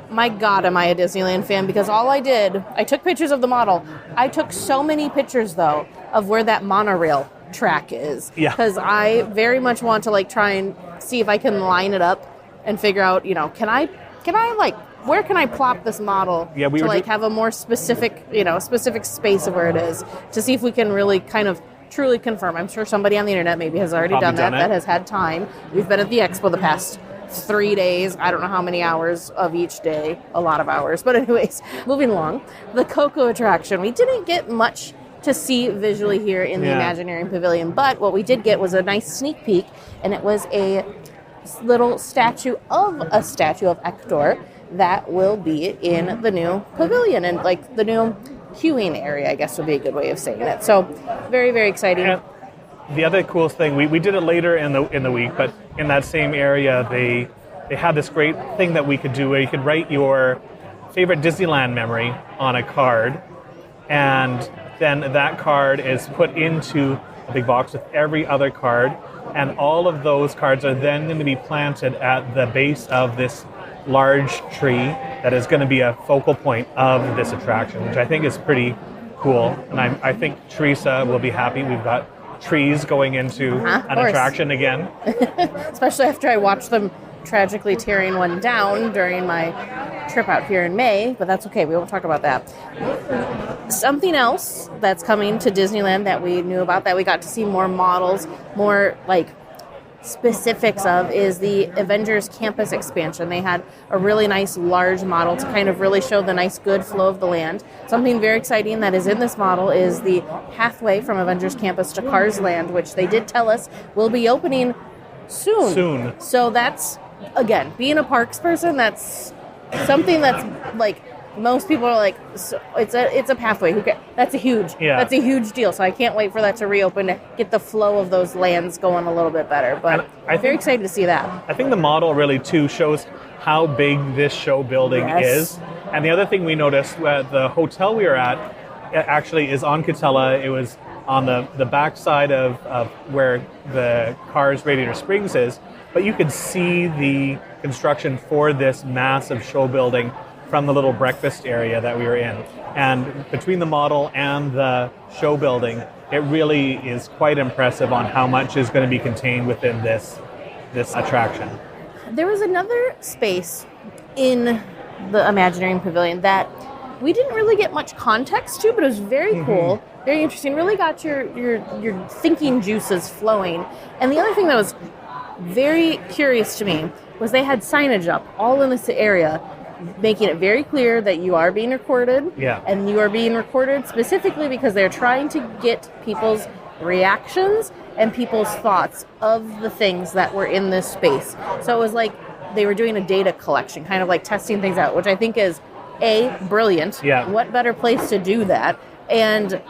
my God, am I a Disneyland fan? Because I took pictures of the model. I took so many pictures, though, of where that monorail track is. Yeah. Because I very much want to try and see if I can line it up and figure out, can I where can I plop this model to have a more specific, specific space of where it is, to see if we can really kind of truly confirm. I'm sure somebody on the internet maybe has already done that has had time. We've been at the expo the past 3 days. I don't know how many hours of each day. A lot of hours. But anyways, moving along. The Coco attraction. We didn't get much to see visually here in the Imagineering Pavilion, but what we did get was a nice sneak peek, and it was a little statue of Hector that will be in the new pavilion, and the new queuing area, I guess would be a good way of saying it. So very, very exciting. the other cool thing, we did it later in the week, but in that same area, they had this great thing that we could do where you could write your favorite Disneyland memory on a card, and then that card is put into a big box with every other card, and all of those cards are then going to be planted at the base of this large tree that is going to be a focal point of this attraction, which I think is pretty cool. And I think Teresa will be happy. We've got trees going into an attraction again. Especially after I watched them tragically tearing one down during my trip out here in May, but that's okay. We won't talk about that. Something else that's coming to Disneyland that we knew about, that we got to see more models, more like specifics of, is the Avengers Campus expansion. They had a really nice large model to kind of really show the nice good flow of the land. Something very exciting that is in this model is the pathway from Avengers Campus to Cars Land, which they did tell us will be opening soon. So that's, again, being a parks person, that's something that's like, most people are like, so it's a pathway. That's a huge deal. So I can't wait for that to reopen to get the flow of those lands going a little bit better. But I'm very excited to see that. I think the model really too shows how big this show building is. And the other thing we noticed, the hotel we were at actually is on Catella. It was on the back side of where the Cars Radiator Springs is, but you could see the construction for this massive show building from the little breakfast area that we were in. And between the model and the show building, it really is quite impressive on how much is going to be contained within this attraction. There was another space in the Imagineering Pavilion that we didn't really get much context to, but it was very cool, very interesting, really got your thinking juices flowing. And the other thing that was very curious to me was they had signage up all in this area, making it very clear that you are being recorded. Yeah. And you are being recorded specifically because they're trying to get people's reactions and people's thoughts of the things that were in this space. So it was like they were doing a data collection, kind of like testing things out, which I think is brilliant. Yeah. What better place to do that? And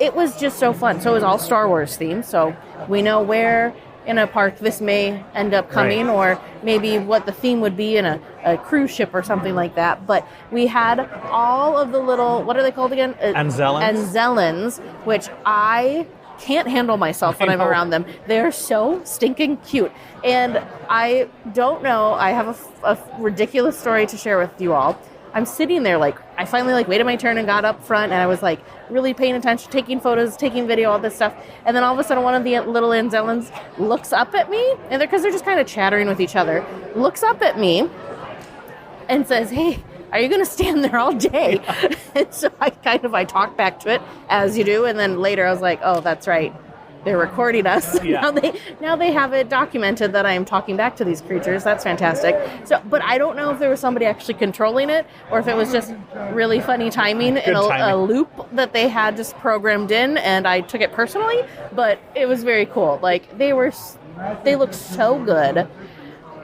it was just so fun. So it was all Star Wars themed. So we know where in a park this may end up coming, or maybe what the theme would be in a cruise ship or something like that. But we had all of the little, what are they called again? Anzellans, which I can't handle myself when I'm around them. They're so stinking cute. And I don't know, I have a ridiculous story to share with you all. I'm sitting there, like, I finally, like, waited my turn and got up front, and I was, like, really paying attention, taking photos, taking video, all this stuff. And then all of a sudden, one of the little Anzellans looks up at me, and because they're just kind of chattering with each other, looks up at me and says, "Hey, are you going to stand there all day?" Yeah. And so I talked back to it, as you do, and then later I was like, oh, that's right. They're recording us. Yeah. Now they have it documented that I am talking back to these creatures. That's fantastic. So, but I don't know if there was somebody actually controlling it, or if it was just really funny timing in a loop that they had just programmed in, and I took it personally. But it was very cool. Like they looked so good,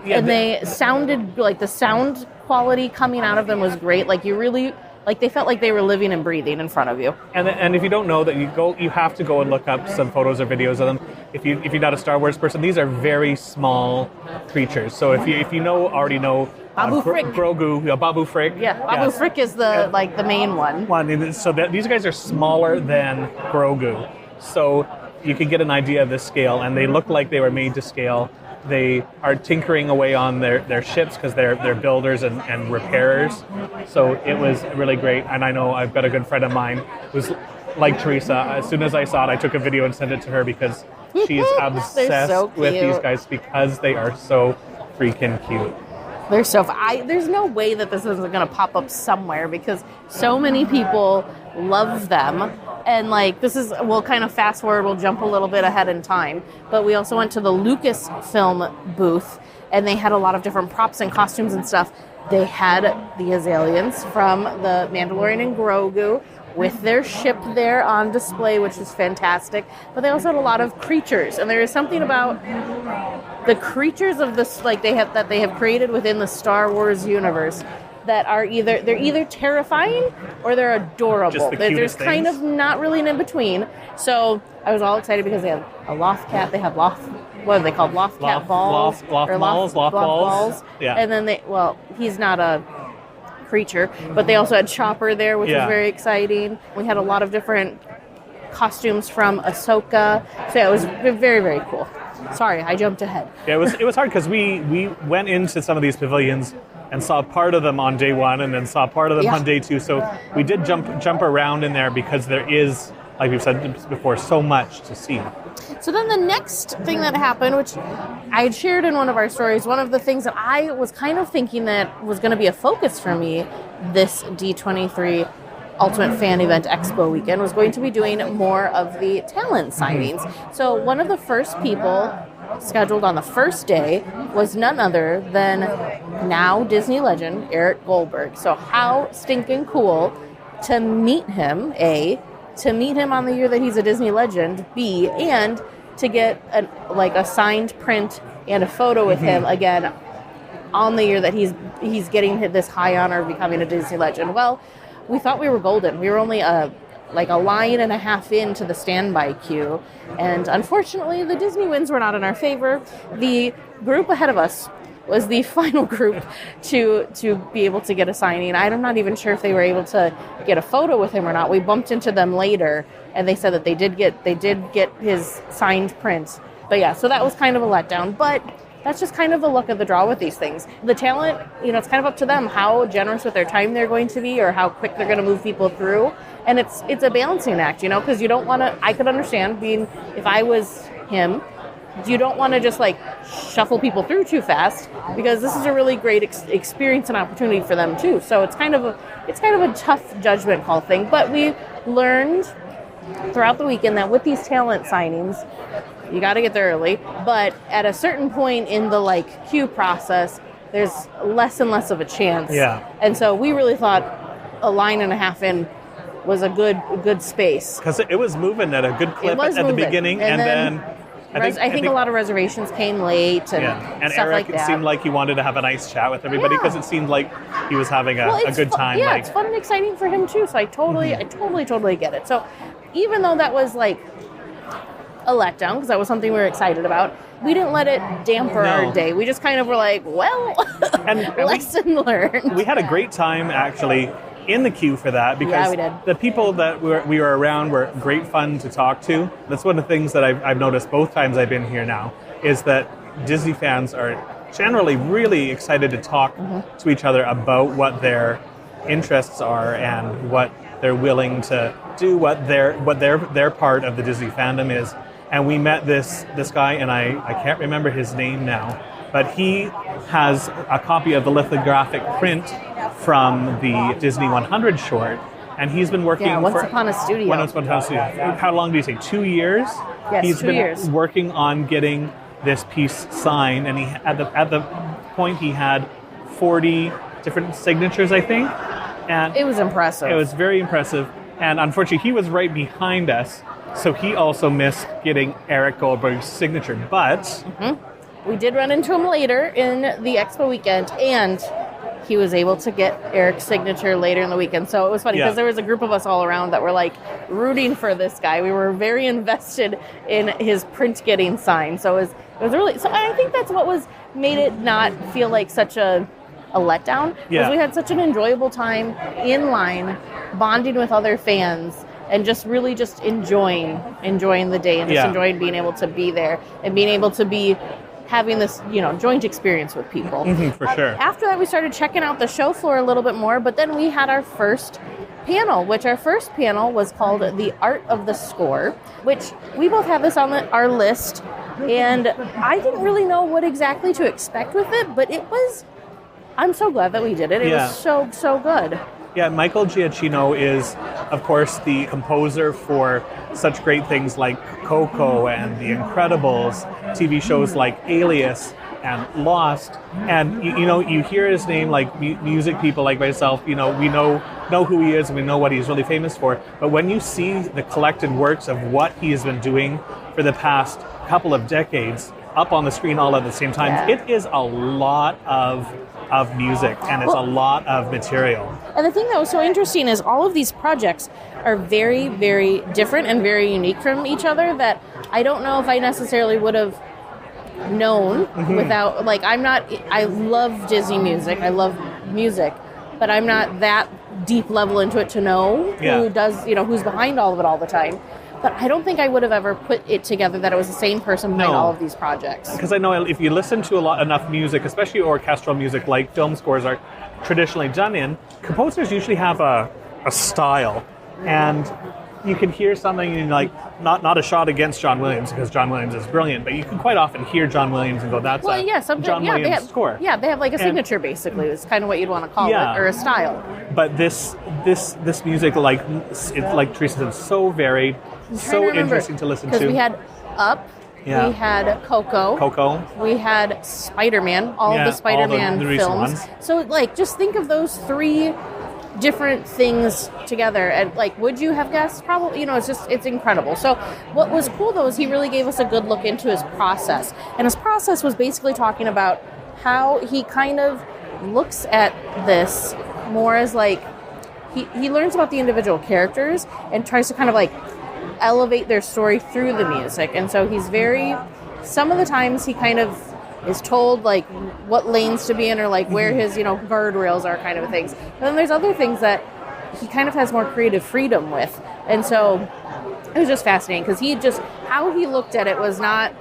and they sounded like the sound quality coming out of them was great. Like you really. Like they felt like they were living and breathing in front of you. And if you don't know that, you have to go and look up some photos or videos of them. If you're not a Star Wars person, these are very small creatures. So if you already know Babu Frick. Grogu, Babu Frick. Yeah, Babu Frick is the main one. So these guys are smaller than Grogu. So you can get an idea of the scale, and they look like they were made to scale. They are tinkering away on their ships because they're builders and repairers. So it was really great. And I know I've got a good friend of mine who's like Teresa. As soon as I saw it, I took a video and sent it to her because she is obsessed with these guys because they are so freaking cute. They're so there's no way that this isn't going to pop up somewhere because so many people love them. And like we'll kind of fast forward, we'll jump a little bit ahead in time. But we also went to the Lucasfilm booth, and they had a lot of different props and costumes and stuff. They had the Azalians from the Mandalorian and Grogu with their ship there on display, which is fantastic. But they also had a lot of creatures, and there is something about the creatures of this, like they have created within the Star Wars universe, that are either terrifying or they're adorable. Just the There's cutest kind things. of not really an in-between. So I was all excited because they have a loft cat. They have what are they called? Loft cat balls? Loft Or balls. Yeah. And then he's not a creature, but they also had Chopper there, which was very exciting. We had a lot of different costumes from Ahsoka. So yeah, it was very, very cool. Sorry, I jumped ahead. Yeah, it was hard because we went into some of these pavilions and saw part of them on day one and then saw part of them on day two. So we did jump around in there because there is, like we've said before, so much to see. So then the next thing that happened, which I had shared in one of our stories, one of the things that I was kind of thinking that was going to be a focus for me this D23 Ultimate Fan Event Expo weekend was going to be doing more of the talent signings. So one of the first people scheduled on the first day was none other than now Disney legend Eric Goldberg. So how stinking cool to meet him, A, to meet him on the year that he's a Disney legend, B, and to get a signed print and a photo with him again on the year that he's getting this high honor of becoming a Disney legend. Well, we thought we were golden. We were only a line and a half into the standby queue, and unfortunately the Disney wins were not in our favor. The group ahead of us was the final group to be able to get a signing. I'm not even sure if they were able to get a photo with him or not. We bumped into them later, and they said that they did get his signed print. But yeah, so that was kind of a letdown. But that's just kind of the luck of the draw with these things. The talent, it's kind of up to them how generous with their time they're going to be or how quick they're going to move people through. And it's a balancing act, because you don't want to, I could understand being, if I was him, you don't want to just shuffle people through too fast because this is a really great experience and opportunity for them too. So it's kind of a tough judgment call thing. But we learned throughout the weekend that with these talent signings, you got to get there early, but at a certain point in the queue process, there's less and less of a chance. Yeah. And so we really thought a line and a half in was a good space. Because it was moving at a good clip at the beginning, and then I think a lot of reservations came late and Eric, stuff like that. It seemed like he wanted to have a nice chat with everybody because it seemed like he was having a good time. Yeah, it's fun and exciting for him too. So I totally get it. So even though that was a letdown because that was something we were excited about, we didn't let it damper our day. We just kind of were lesson learned. We had a great time actually in the queue for that because we did. The people that we were around were great fun to talk to. That's one of the things that I've noticed both times I've been here now is that Disney fans are generally really excited to talk to each other about what their interests are and what they're willing to do, what their part of the Disney fandom is. And we met this guy, and I can't remember his name now, but he has a copy of the lithographic print from the Disney 100 short, and he's been working Once Upon a Studio. How long do you say? 2 years? Yes, he's 2 years. Been working on getting this piece signed, and he at the point he had 40 different signatures, I think. And it was impressive. It was very impressive, and unfortunately, he was right behind us. So he also missed getting Eric Goldberg's signature, but we did run into him later in the expo weekend, and he was able to get Eric's signature later in the weekend. So it was funny because there was a group of us all around that were rooting for this guy. We were very invested in his print getting signed. So it was really. So I think that's what made it not feel like such a letdown because we had such an enjoyable time in line, bonding with other fans. And just really enjoying the day and just enjoying being able to be there and being able to be having this, joint experience with people. For sure. After that, we started checking out the show floor a little bit more, but then we had our first panel, which our first panel was called The Art of the Score, which we both have this on our list. And I didn't really know what exactly to expect with it, but I'm so glad that we did it. It was so good. Yeah, Michael Giacchino is, of course, the composer for such great things like Coco and The Incredibles, TV shows like Alias and Lost. And, you hear his name, like music people like myself, we know who he is and we know what he's really famous for. But when you see the collected works of what he has been doing for the past couple of decades, up on the screen all at the same time. Yeah. It is a lot of music, and it's a lot of material. And the thing that was so interesting is all of these projects are very, very different and very unique from each other that I don't know if I necessarily would have known without, like, I love Disney music, I love music, but I'm not that deep level into it to know who does, who's behind all of it all the time. But I don't think I would have ever put it together that it was the same person behind all of these projects. Because I know if you listen to enough music, especially orchestral music like film scores are traditionally done in, composers usually have a style. And you can hear something and not a shot against John Williams, because John Williams is brilliant, but you can quite often hear John Williams and go, that's John Williams score. Yeah, they have like a signature, basically. It's kind of what you'd want to call it, or a style. But this music, like Teresa said, so varied, so interesting to listen to. Because we had Up, we had Coco, we had Spider-Man, all of the Spider-Man the films. Ones. So, just think of those three different things together, and would you have guessed? Probably. It's incredible. So what was cool though is he really gave us a good look into his process, and his process was basically talking about how he kind of looks at this more as he learns about the individual characters and tries to kind of elevate their story through the music. And so he's some of the times he kind of is told what lanes to be in, or where his guardrails are, kind of things. But then there's other things that he kind of has more creative freedom with, and so it was just fascinating because how he looked at it was not,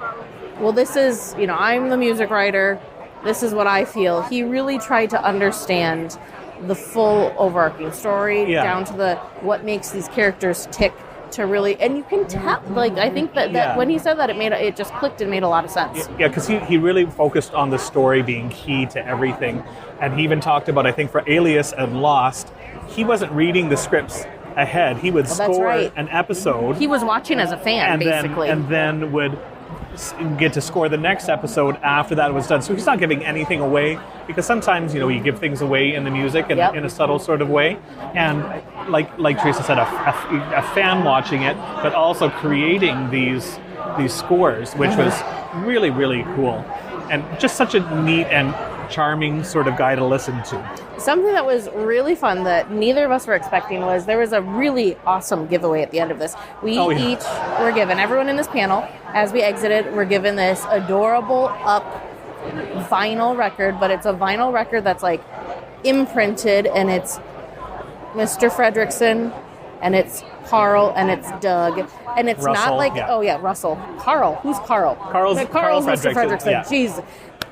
well, this is I'm the music writer, this is what I feel. He really tried to understand the full overarching story down to what makes these characters tick. To really, and you can tell, I think that when he said that, it just clicked and made a lot of sense. Yeah, because he really focused on the story being key to everything. And he even talked about, I think for Alias and Lost, he wasn't reading the scripts ahead. He would score an episode. He was watching as a fan, basically. And then would get to score the next episode after that was done. So he's not giving anything away, because sometimes, you give things away in the music in a subtle sort of way. And like Teresa said, a fan watching it, but also creating these scores, which was really, really cool. And just such a neat and charming sort of guy to listen to. Something that was really fun that neither of us were expecting was there was a really awesome giveaway at the end of this. We each were given, everyone in this panel, as we exited, were given this adorable Up vinyl record, but it's a vinyl record that's imprinted, and it's Mr. Fredrickson, and it's Carl, and it's Doug, and it's Russell, not Russell. Carl. Who's Carl? Carl's Mr. Fredrickson. Yeah. Jeez.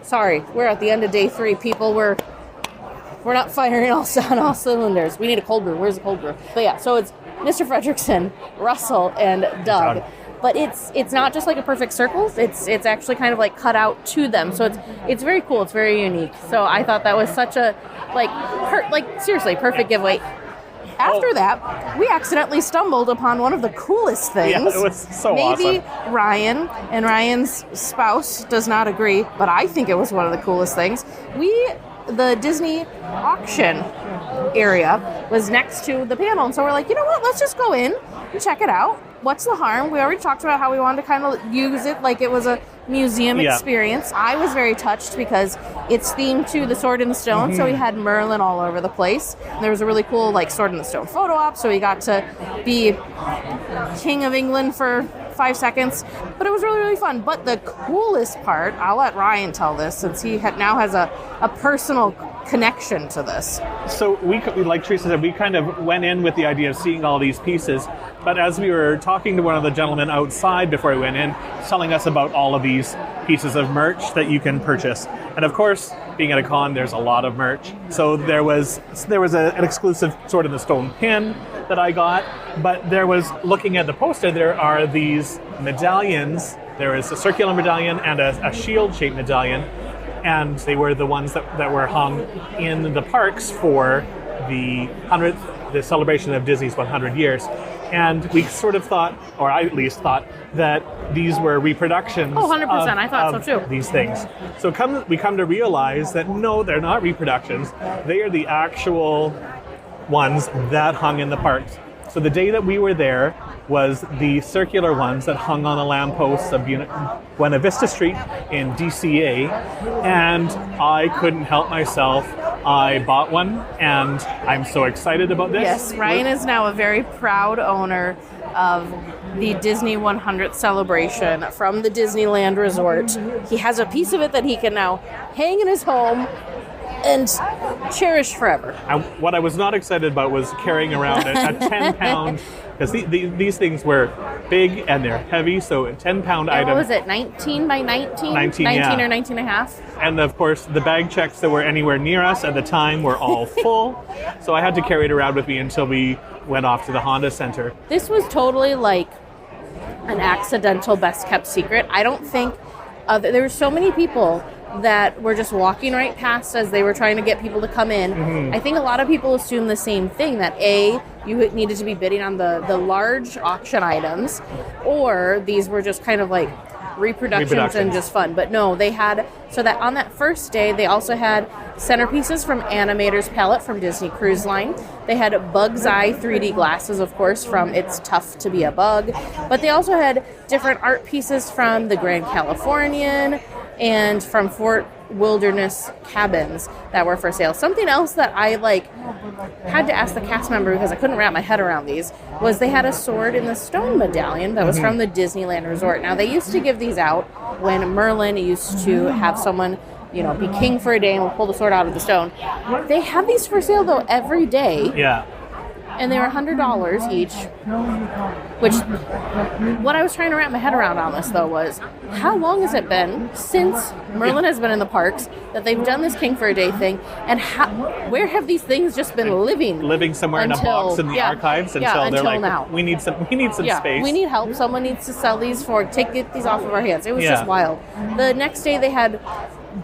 Sorry, we're at the end of day 3, people. We're not firing on all cylinders. We need a cold brew. Where's the cold brew? But so it's Mr. Fredrickson, Russell, and Doug. But it's not just a perfect circle. It's actually kind of cut out to them. So it's very cool. It's very unique. So I thought that was such a seriously perfect giveaway. After that, we accidentally stumbled upon one of the coolest things. Yeah, it was so awesome. Maybe Ryan and Ryan's spouse does not agree, but I think it was one of the coolest things. The Disney auction area was next to the panel, and so we're like, you know what, let's just go in and check it out. What's the harm? We already talked about how we wanted to kind of use it like it was a museum experience. I was very touched because it's themed to the Sword in the Stone, so we had Merlin all over the place. And there was a really cool Sword in the Stone photo op, so we got to be King of England for 5 seconds. But it was really, really fun. But the coolest part, I'll let Ryan tell this, since he now has a personal connection to this. So we, like Teresa said, we kind of went in with the idea of seeing all these pieces, but as we were talking to one of the gentlemen outside before we went in, telling us about all of these pieces of merch that you can purchase. And of course, being at a con, there's a lot of merch. So there was an exclusive Sword in the Stone pin that I got, but there was, looking at the poster, there are these medallions. There is a circular medallion and a shield-shaped medallion, and they were the ones that were hung in the parks for the celebration of Disney's 100 years. And we sort of thought, or I at least thought, that these were reproductions 100%. I thought so too. These things. So we come to realize that no, they're not reproductions. They are the actual ones that hung in the parks. So the day that we were there, was the circular ones that hung on the lampposts of Buena Vista Street in DCA, and I couldn't help myself. I bought one, and I'm so excited about this. Yes, Ryan is now a very proud owner of the Disney 100th celebration from the Disneyland Resort. He has a piece of it that he can now hang in his home and cherish forever. What I was not excited about was carrying around a 10-pound, because these things were big and they're heavy, so a 10-pound item. What was it, 19 by 19? 19 or 19 and a half? And of course, the bag checks that were anywhere near us at the time were all full, so I had to carry it around with me until we went off to the Honda Center. This was totally like an accidental best-kept secret. I don't think... there were so many people that were just walking right past as they were trying to get people to come in. Mm-hmm. I think a lot of people assume the same thing, that A, you needed to be bidding on the large auction items, or these were just kind of like reproductions and just fun. But no, they had, so that on that first day, they also had centerpieces from Animator's Palette from Disney Cruise Line. They had Bug's Eye 3D glasses, of course, from It's Tough to Be a Bug. But they also had different art pieces from the Grand Californian and from Fort Wilderness Cabins that were for sale. Something else that I had to ask the cast member, because I couldn't wrap my head around these, was they had a sword in the stone medallion that was from the Disneyland Resort. Now, they used to give these out when Merlin used to have someone, be king for a day and would pull the sword out of the stone. They have these for sale, though, every day. Yeah. And they were $100 each, which, what I was trying to wrap my head around on this, though, was how long has it been since Merlin has been in the parks that they've done this King for a Day thing, and where have these things just been living? Living somewhere in a box in the archives until they're like, now. we need some space. We need help. Someone needs to sell these get these off of our hands. It was just wild. The next day they had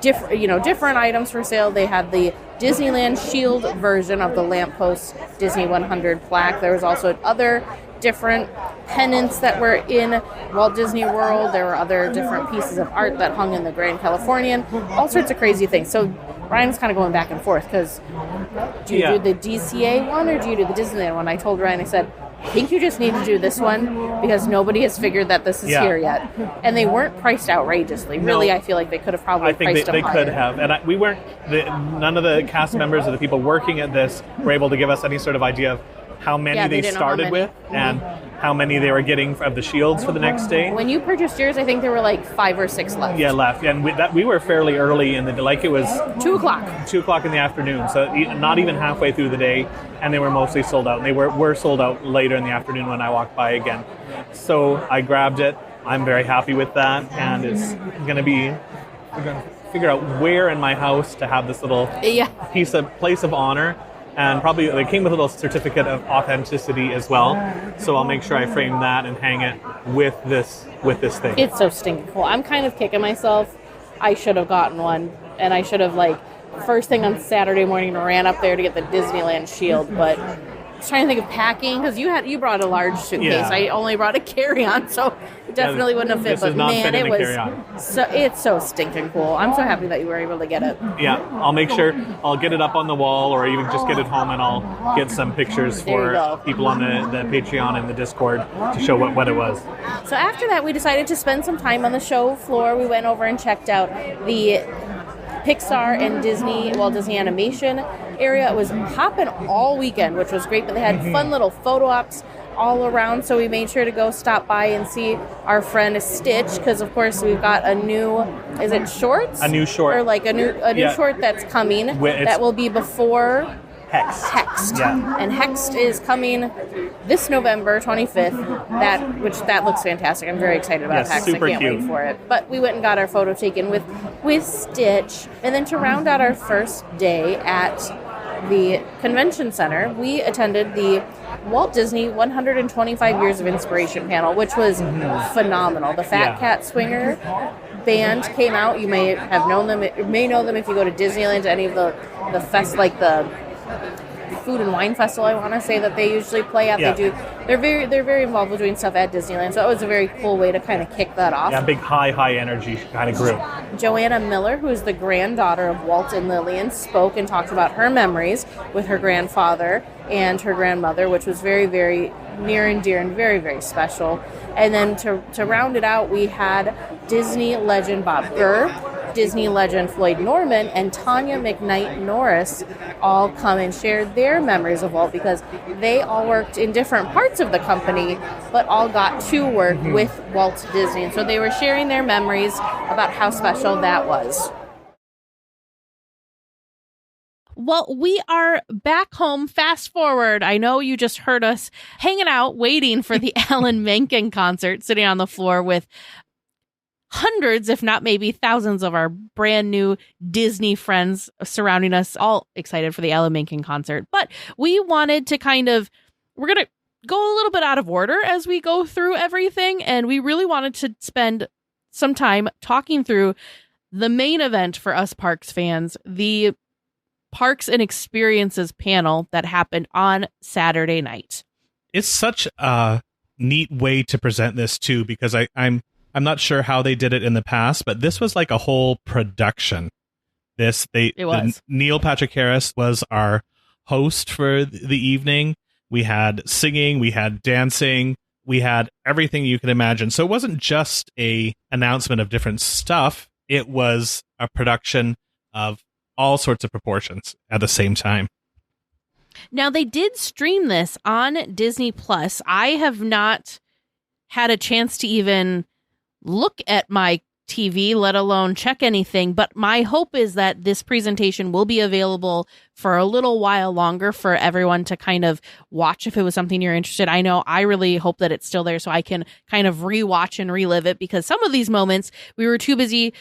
different items for sale. They had the Disneyland Shield version of the lamppost Disney 100 plaque. There was also other different pennants that were in Walt Disney World. There were other different pieces of art that hung in the Grand Californian. All sorts of crazy things. So Ryan's kind of going back and forth, because do you do the DCA one or do you do the Disneyland one? I told Ryan, I said, I think you just need to do this one because nobody has figured that this is here yet. And they weren't priced outrageously. Really, I feel like they could have probably priced them higher. I think they could have. And we weren't, none of the cast members or the people working at this were able to give us any sort of idea of how many they started with and how many they were getting of the shields for the next day. When you purchased yours, I think there were 5 or 6 left. Yeah, left. And we were fairly early in the day. It was 2 o'clock. 2 o'clock in the afternoon, so not even halfway through the day, and they were mostly sold out. And they were sold out later in the afternoon when I walked by again. So I grabbed it. I'm very happy with that, and it's going to be... We're going to figure out where in my house to have this little place of honor. And probably they came with a little certificate of authenticity as well. So I'll make sure I frame that and hang it with this thing. It's so stinking cool. I'm kind of kicking myself. I should have gotten one, and I should have first thing on Saturday morning ran up there to get the Disneyland Shield. But I was trying to think of packing, because you brought a large suitcase. Yeah. I only brought a carry-on, so it definitely wouldn't have fit. But man, it's so stinking cool. I'm so happy that you were able to get it. Yeah, I'll make sure I'll get it up on the wall, or even just get it home, and I'll get some pictures for people on the Patreon and the Discord to show what it was. So after that, we decided to spend some time on the show floor. We went over and checked out the Pixar and Walt Disney Animation area. It was hopping all weekend, which was great, but they had fun little photo ops all around, so we made sure to go stop by and see our friend Stitch, because of course we've got a new, is it shorts? A new short. Or a new short that's coming that will be before Hexed. Yeah. And Hexed is coming this November 25th. That looks fantastic. I'm very excited about Hexed. Super I can't cute. wait for it. But we went and got our photo taken with Stitch. And then to round out our first day at the convention center, we attended the Walt Disney 125 Years of Inspiration panel, which was phenomenal. The Fat Cat Swinger band came out. You may have known them. You may know them if you go to Disneyland, to any of the the Food and Wine Festival, I want to say, that they usually play at. They're very involved with doing stuff at Disneyland, so that was a very cool way to kind of kick that off. Yeah, big high energy kind of group. Joanna Miller, who is the granddaughter of Walt and Lillian, spoke and talked about her memories with her grandfather and her grandmother, which was very, very near and dear and very, very special. And then to round it out, we had Disney legend Bob Gurr, Disney legend Floyd Norman, and Tanya McKnight Norris all come and share their memories of Walt, because they all worked in different parts of the company, but all got to work with Walt Disney. And so they were sharing their memories about how special that was. Well, we are back home. Fast forward. I know you just heard us hanging out, waiting for the Alan Menken concert, sitting on the floor with hundreds, if not maybe thousands of our brand new Disney friends surrounding us, all excited for the Alan Menken concert. But we wanted to we're going to go a little bit out of order as we go through everything. And we really wanted to spend some time talking through the main event for us Parks fans, the Parks and Experiences panel that happened on Saturday night. It's such a neat way to present this too, because I'm not sure how they did it in the past, but this was like a whole production. It was. Neil Patrick Harris was our host for the evening. We had singing, we had dancing, we had everything you can imagine. So it wasn't just a announcement of different stuff. It was a production of all sorts of proportions at the same time. Now, they did stream this on Disney Plus. I have not had a chance to even look at my TV, let alone check anything, but my hope is that this presentation will be available for a little while longer for everyone to kind of watch if it was something you're interested. I know I really hope that it's still there so I can kind of rewatch and relive it, because some of these moments we were too busy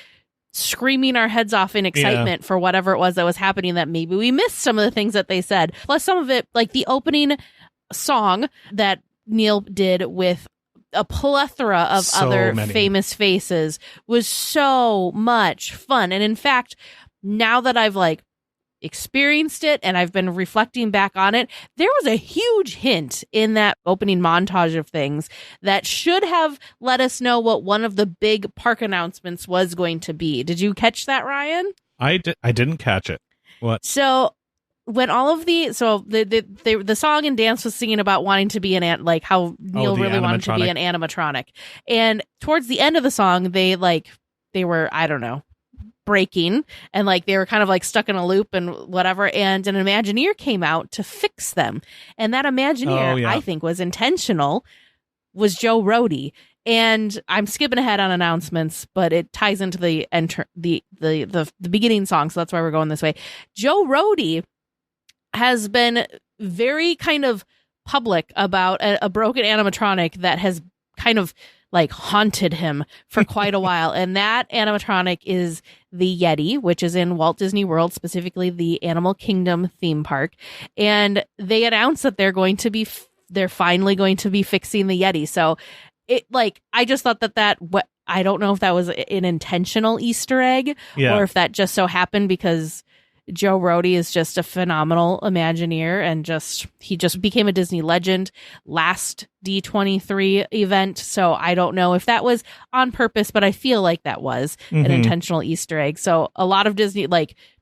screaming our heads off in excitement for whatever it was that was happening that maybe we missed some of the things that they said. Plus some of it, like the opening song that Neil did with a plethora of other famous faces, was so much fun. And in fact, now that I've experienced it and I've been reflecting back on it, there was a huge hint in that opening montage of things that should have let us know what one of the big park announcements was going to be. Did you catch that, Ryan? I didn't catch it. What? So when all of the song and dance was singing about wanting to be how Neil really wanted to be an animatronic, and towards the end of the song they were, I don't know, breaking, and they were kind of stuck in a loop and whatever, and an Imagineer came out to fix them, and that Imagineer, I think, was intentional, was Joe Rohde. And I'm skipping ahead on announcements, but it ties into the beginning song, so that's why we're going this way. Joe Rohde has been very kind of public about a broken animatronic that has kind of haunted him for quite a while. And that animatronic is the Yeti, which is in Walt Disney World, specifically the Animal Kingdom theme park. And they announced that they're finally going to be fixing the Yeti. So I just thought that I don't know if that was an intentional Easter egg or if that just so happened because Joe Rohde is just a phenomenal Imagineer, and he just became a Disney legend last D23 event. So I don't know if that was on purpose, but I feel like that was an intentional Easter egg. So a lot of Disney,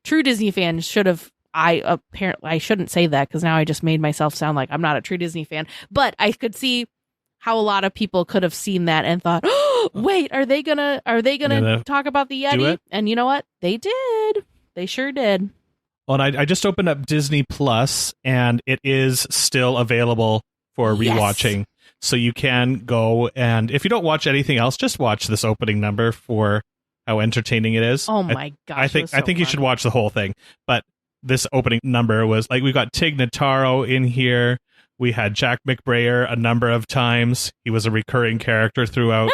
true Disney fans should have. I shouldn't say that because now I just made myself sound like I'm not a true Disney fan, but I could see how a lot of people could have seen that and thought, oh, wait, are they gonna talk about the Yeti? And you know what? They did. They sure did. Well, and I just opened up Disney Plus, and it is still available for rewatching. Yes. So you can go, and if you don't watch anything else, just watch this opening number for how entertaining it is. Oh my gosh! I think you should watch the whole thing. But this opening number was we've got Tig Notaro in here. We had Jack McBrayer a number of times. He was a recurring character throughout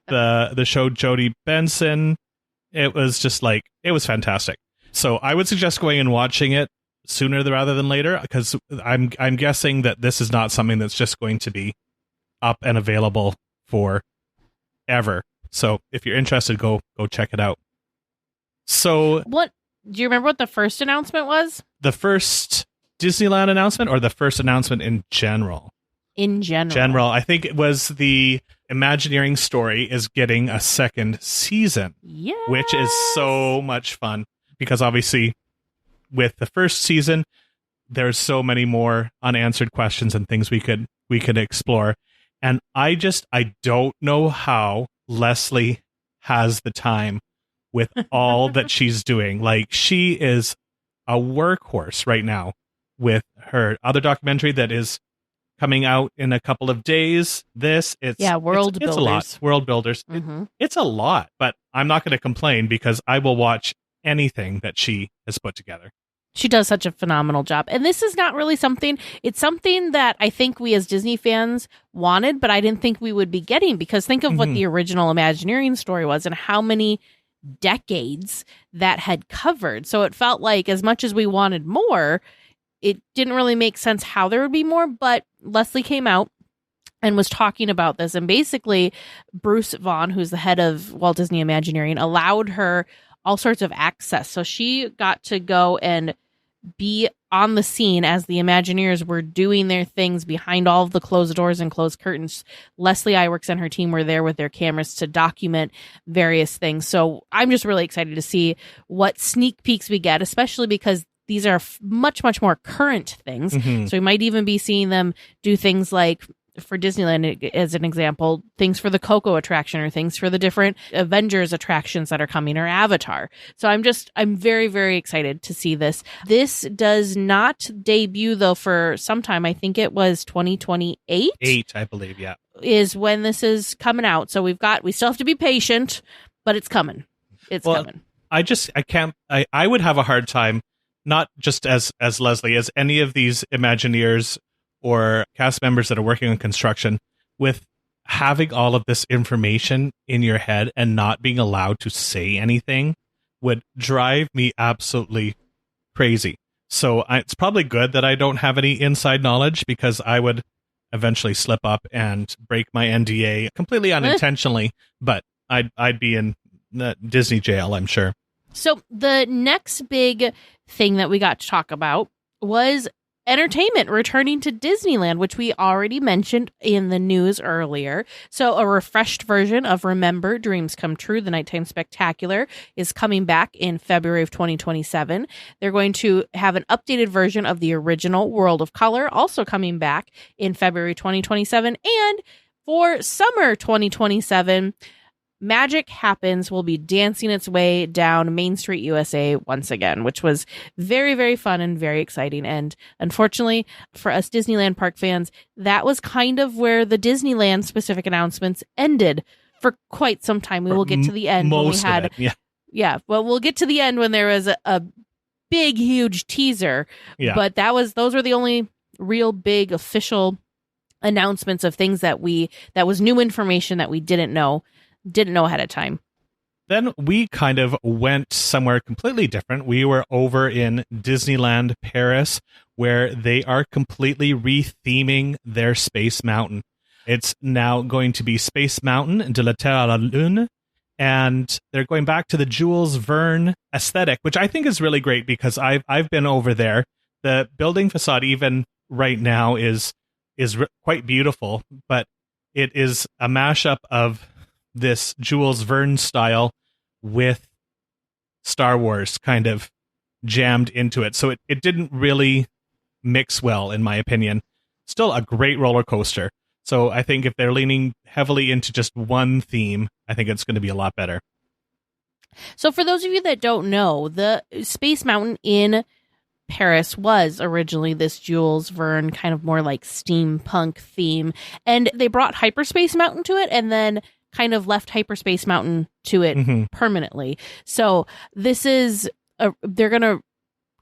the show. Jodie Benson. It was just it was fantastic. So I would suggest going and watching it sooner rather than later, because I'm guessing that this is not something that's just going to be up and available for ever. So if you're interested, go check it out. So what do you remember what the first announcement was? The first Disneyland announcement, or the first announcement in general? In general. I think it was the Imagineering story is getting a second season, which is so much fun. Because obviously, with the first season, there's so many more unanswered questions and things we could explore. And I don't know how Leslie has the time with all that she's doing. Like, she is a workhorse right now with her other documentary that is coming out in a couple of days. World Builders. It's a lot. World Builders. Mm-hmm. It's a lot, but I'm not going to complain because I will watch anything that she has put together. She does such a phenomenal job. And this is not really something, it's something that I think we as Disney fans wanted, but I didn't think we would be getting, because think of what the original Imagineering story was and how many decades that had covered. So it felt like as much as we wanted more, it didn't really make sense how there would be more. But Leslie came out and was talking about this. And basically, Bruce Vaughn, who's the head of Walt Disney Imagineering, allowed her all sorts of access. So she got to go and be on the scene as the Imagineers were doing their things behind all of the closed doors and closed curtains. Leslie Iwerks and her team were there with their cameras to document various things. So I'm just really excited to see what sneak peeks we get, especially because these are much, much more current things. So we might even be seeing them do things like, for Disneyland, as an example, things for the Coco attraction or things for the different Avengers attractions that are coming, or Avatar. So I'm very, very excited to see this. This does not debut, though, for some time. I think it was 2028. I believe, yeah. Is when this is coming out. So we still have to be patient, but it's coming. It's coming. I would have a hard time, not just as Leslie, as any of these Imagineers or cast members that are working on construction, with having all of this information in your head and not being allowed to say anything would drive me absolutely crazy. So it's probably good that I don't have any inside knowledge, because I would eventually slip up and break my NDA completely unintentionally, but I'd be in the Disney jail, I'm sure. So the next big thing that we got to talk about was entertainment returning to Disneyland, which we already mentioned in the news earlier. So a refreshed version of Remember Dreams Come True, the Nighttime Spectacular, is coming back in February of 2027. They're going to have an updated version of the original World of Color, also coming back in February 2027. And for summer 2027, Magic Happens will be dancing its way down Main Street, USA once again, which was very, very fun and very exciting. And unfortunately for us Disneyland Park fans, that was kind of where the Disneyland specific announcements ended for quite some time. We will get to the end when we had, well, we'll get to the end when there was a big, huge teaser. Yeah. But those were the only real big official announcements of things that was new information that we didn't know ahead of time. Then we kind of went somewhere completely different. We were over in Disneyland Paris, where they are completely retheming their Space Mountain. It's now going to be Space Mountain de la Terre à la Lune, and they're going back to the Jules Verne aesthetic, which I think is really great, because I've been over there. The building facade even right now is quite beautiful, but it is a mashup of this Jules Verne style with Star Wars kind of jammed into it. So it didn't really mix well, in my opinion. Still a great roller coaster. So I think if they're leaning heavily into just one theme, I think it's going to be a lot better. So for those of you that don't know, the Space Mountain in Paris was originally this Jules Verne kind of more like steampunk theme. And they brought Hyperspace Mountain to it, and then kind of left Hyperspace Mountain to it permanently. So this is they're going to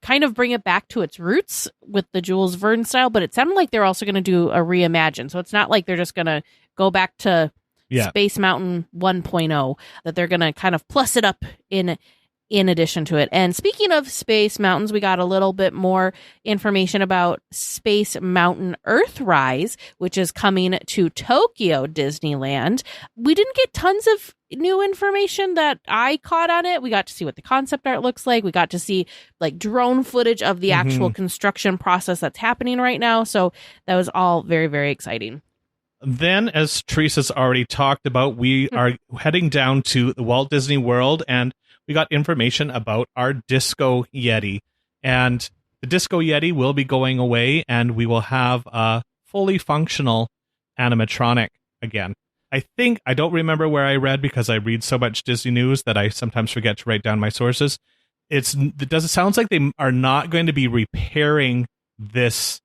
kind of bring it back to its roots with the Jules Verne style, but it sounded like they're also going to do a reimagine. So it's not like they're just going to go back to Space Mountain 1.0, that they're going to kind of plus it up in addition to it. And speaking of Space Mountains, we got a little bit more information about Space Mountain Earthrise, which is coming to Tokyo Disneyland. We didn't get tons of new information that I caught on it. We got to see what the concept art looks like. We got to see like drone footage of the actual construction process that's happening right now. So that was all very, very exciting. Then, as Teresa's already talked about, we are heading down to the Walt Disney World, and we got information about our Disco Yeti. And the Disco Yeti will be going away, and we will have a fully functional animatronic again. I don't remember where I read, because I read so much Disney news that I sometimes forget to write down my sources. It sounds like they are not going to be repairing this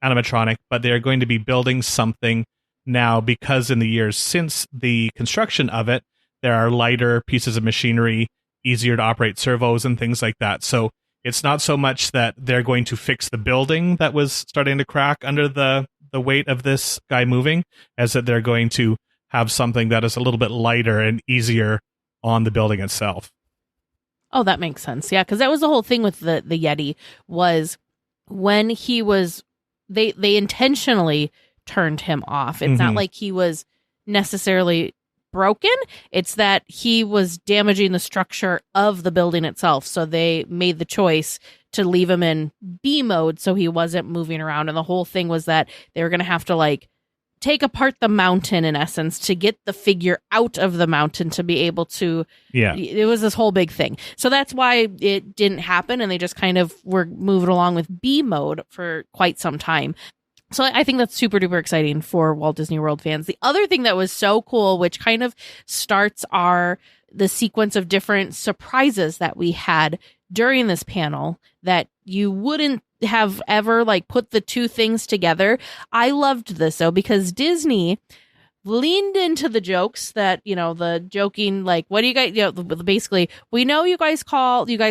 animatronic, but they are going to be building something now, because in the years since the construction of it, there are lighter pieces of machinery, easier to operate servos and things like that. So it's not so much that they're going to fix the building that was starting to crack under the weight of this guy moving, as that they're going to have something that is a little bit lighter and easier on the building itself. Oh, that makes sense. Yeah, because that was the whole thing with the Yeti, was when he was, they intentionally turned him off. It's not like he was necessarily broken. It's that he was damaging the structure of the building itself. So they made the choice to leave him in B mode so he wasn't moving around. And the whole thing was that they were going to have to like take apart the mountain, in essence, to get the figure out of the mountain to be able to. Yeah, it was this whole big thing. So that's why it didn't happen. And they just kind of were moving along with B mode for quite some time. So I think that's super duper exciting for Walt Disney World fans. The other thing that was so cool, which kind of starts the sequence of different surprises that we had during this panel that you wouldn't have ever like put the two things together. I loved this though, because Disney leaned into the jokes that, the joking, like, what do you guys, basically, we know you guys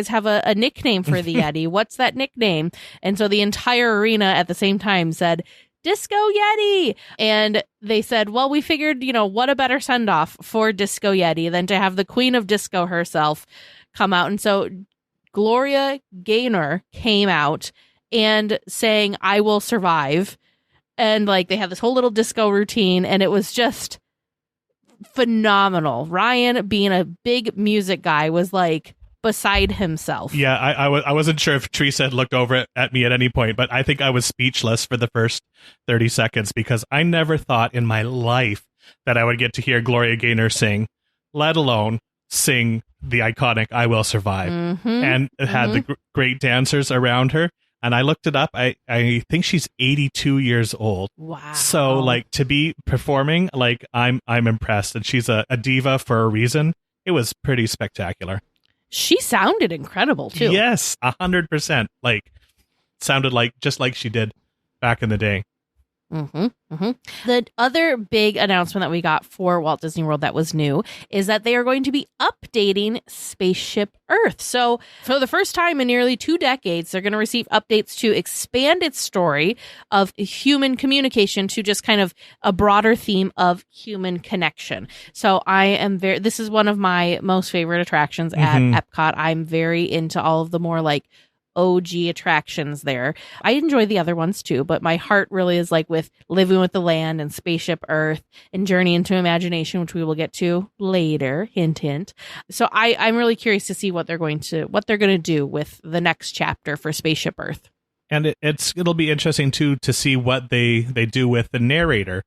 have a nickname for the Yeti. What's that nickname? And so the entire arena at the same time said, Disco Yeti. And they said, well, we figured, what a better send off for Disco Yeti than to have the Queen of Disco herself come out. And so Gloria Gaynor came out and sang, I Will Survive. And like they had this whole little disco routine, and it was just phenomenal. Ryan, being a big music guy, was like beside himself. Yeah, I wasn't sure if Teresa had looked over at me at any point, but I think I was speechless for the first 30 seconds, because I never thought in my life that I would get to hear Gloria Gaynor sing, let alone sing the iconic I Will Survive. And it had the great dancers around her. And I looked it up. I think she's 82 years old. Wow. So like to be performing, like I'm impressed. And she's a diva for a reason. It was pretty spectacular. She sounded incredible too. Yes, 100%. Like sounded like just like she did back in the day. The other big announcement that we got for Walt Disney World that was new is that they are going to be updating Spaceship Earth. So for the first time in nearly 2 decades, they're going to receive updates to expand its story of human communication to just kind of a broader theme of human connection. So this is one of my most favorite attractions at Epcot. I'm very into all of the more like OG attractions there. I enjoy the other ones too, but my heart really is like with Living with the Land and Spaceship Earth and Journey into Imagination, which we will get to later. Hint, hint. So I'm really curious to see what they're going to do with the next chapter for Spaceship Earth. And it'll be interesting too to see what they do with the narrator,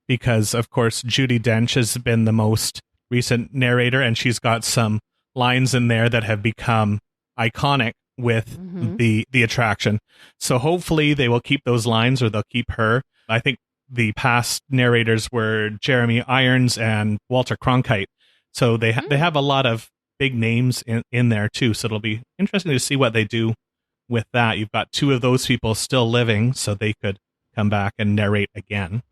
because of course Judi Dench has been the most recent narrator, and she's got some lines in there that have become iconic with the attraction. So hopefully they will keep those lines, or they'll keep her. I think the past narrators were Jeremy Irons and Walter Cronkite. So they have a lot of big names in there too. So it'll be interesting to see what they do with that. You've got 2 of those people still living, so they could come back and narrate again.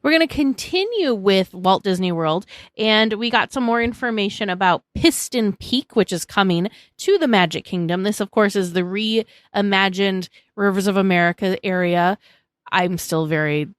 We're going to continue with Walt Disney World, and we got some more information about Piston Peak, which is coming to the Magic Kingdom. This, of course, is the reimagined Rivers of America area. I'm still very,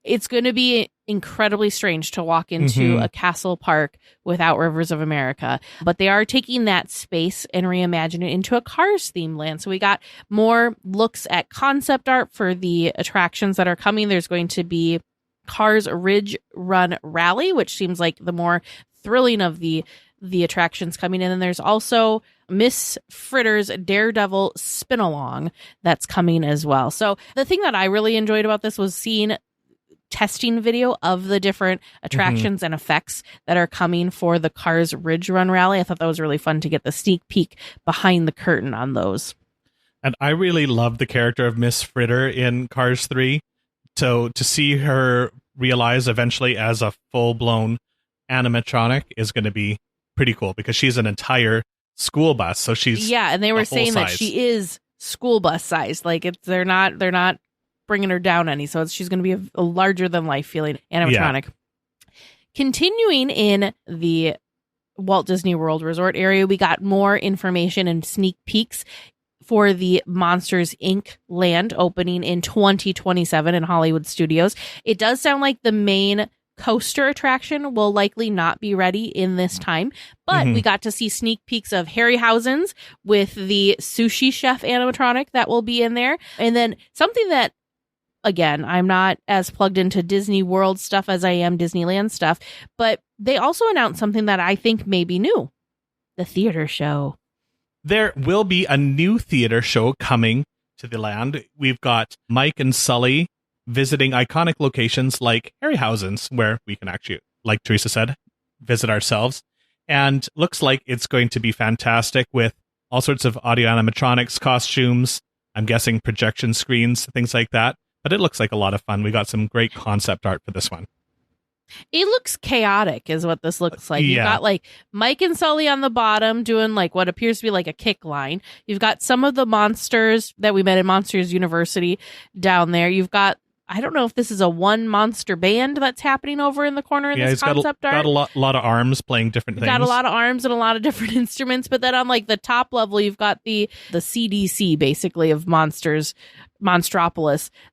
it's going to be incredibly strange to walk into a castle park without Rivers of America, but they are taking that space and reimagining it into a Cars themed land. So we got more looks at concept art for the attractions that are coming. There's going to be Cars Ridge Run Rally, which seems like the more thrilling of the attractions coming in. And there's also Miss Fritter's Daredevil Spin-Along that's coming as well. So the thing that I really enjoyed about this was seeing testing video of the different attractions and effects that are coming for the Cars Ridge Run Rally. I thought that was really fun to get the sneak peek behind the curtain on those. And I really love the character of Miss Fritter in Cars 3. So to see her realize eventually as a full-blown animatronic is going to be pretty cool, because she's an entire school bus. So she's and they were saying that she is school bus sized. Like they're not bringing her down any. So she's going to be a larger than life feeling animatronic. Yeah. Continuing in the Walt Disney World Resort area, we got more information and sneak peeks for the Monsters Inc. land opening in 2027 in Hollywood Studios. It does sound like the main coaster attraction will likely not be ready in this time, but we got to see sneak peeks of Harryhausen's with the sushi chef animatronic that will be in there. And then something that, again, I'm not as plugged into Disney World stuff as I am Disneyland stuff, but they also announced something that I think may be new. The theater show. There will be a new theater show coming to the land. We've got Mike and Sully visiting iconic locations like Harryhausen's, where we can actually, like Teresa said, visit ourselves. And looks like it's going to be fantastic with all sorts of audio animatronics, costumes, I'm guessing projection screens, things like that. But it looks like a lot of fun. We got some great concept art for this one. It looks chaotic is what this looks like. You've got like Mike and Sully on the bottom doing like what appears to be like a kick line. You've got some of the monsters that we met in Monsters University down there. You've got, I don't know if this is a one monster band that's happening over in the corner in this concept art. Got a lot of arms playing different things. Got a lot of arms and a lot of different instruments. But then on like the top level, you've got the CDC basically of Monstropolis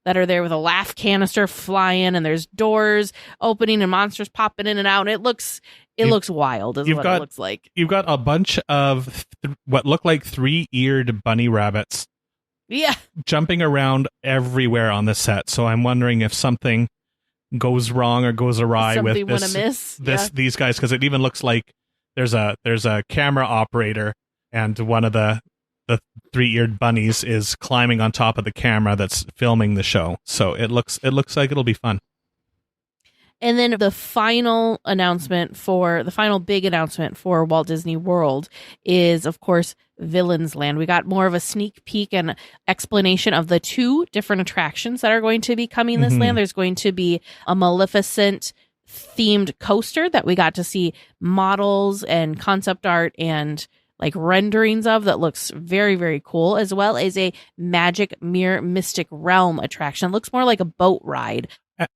that are there with a laugh canister flying, and there's doors opening and monsters popping in and out. And it looks wild is what it looks like. You've got a bunch of what look like 3-eared bunny rabbits. Yeah. Jumping around everywhere on the set. So I'm wondering if something goes wrong or goes awry with these guys, because it even looks like there's a camera operator, and one of the 3-eared bunnies is climbing on top of the camera that's filming the show. So it looks like it'll be fun. And then the final big announcement for Walt Disney World is, of course, Villains Land. We got more of a sneak peek and explanation of the 2 different attractions that are going to be coming this land. There's going to be a Maleficent themed coaster that we got to see models and concept art and like renderings of that looks very, very cool, as well as a Magic Mirror Mystic Realm attraction. It looks more like a boat ride.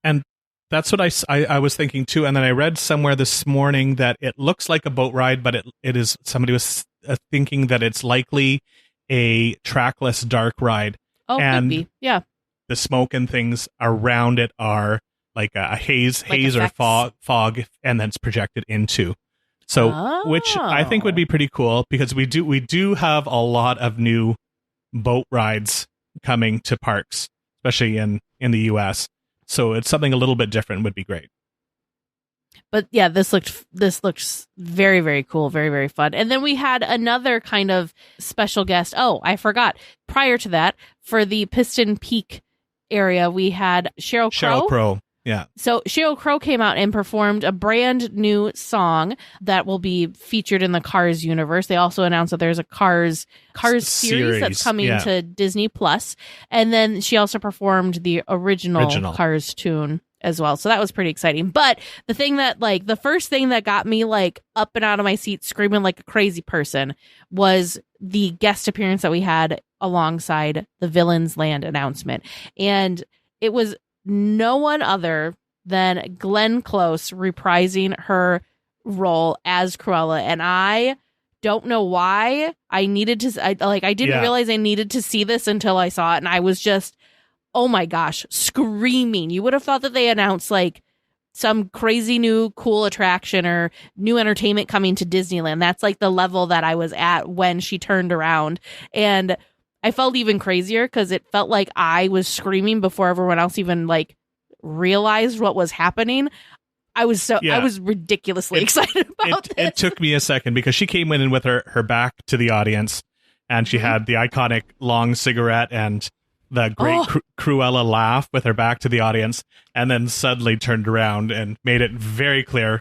And that's what I was thinking too. And then I read somewhere this morning that it looks like a boat ride, but it is, somebody was thinking that it's likely a trackless dark ride. Oh, and could be. Yeah. The smoke and things around it are like a haze or fog, and then it's projected into. So, which I think would be pretty cool, because we do have a lot of new boat rides coming to parks, especially in the US. So it's something a little bit different would be great. But yeah, this looks very, very cool, very, very fun. And then we had another kind of special guest. Oh, I forgot. Prior to that, for the Piston Peak area, we had Sheryl Crow. Yeah. So Sheryl Crow came out and performed a brand new song that will be featured in the Cars universe. They also announced that there's a Cars series that's coming to Disney Plus. And then she also performed the original Cars tune as well. So that was pretty exciting. But the thing that, like, the first thing that got me like up and out of my seat screaming like a crazy person was the guest appearance that we had alongside the Villains Land announcement. And it was no one other than Glenn Close reprising her role as Cruella. And I don't know why I needed to, I didn't realize I needed to see this until I saw it. And I was just, oh my gosh, screaming. You would have thought that they announced like some crazy new cool attraction or new entertainment coming to Disneyland. That's like the level that I was at when she turned around. And I felt even crazier because it felt like I was screaming before everyone else even like realized what was happening. I was ridiculously excited about this. It took me a second because she came in with her back to the audience, and she had the iconic long cigarette and the great Cruella laugh with her back to the audience, and then suddenly turned around and made it very clear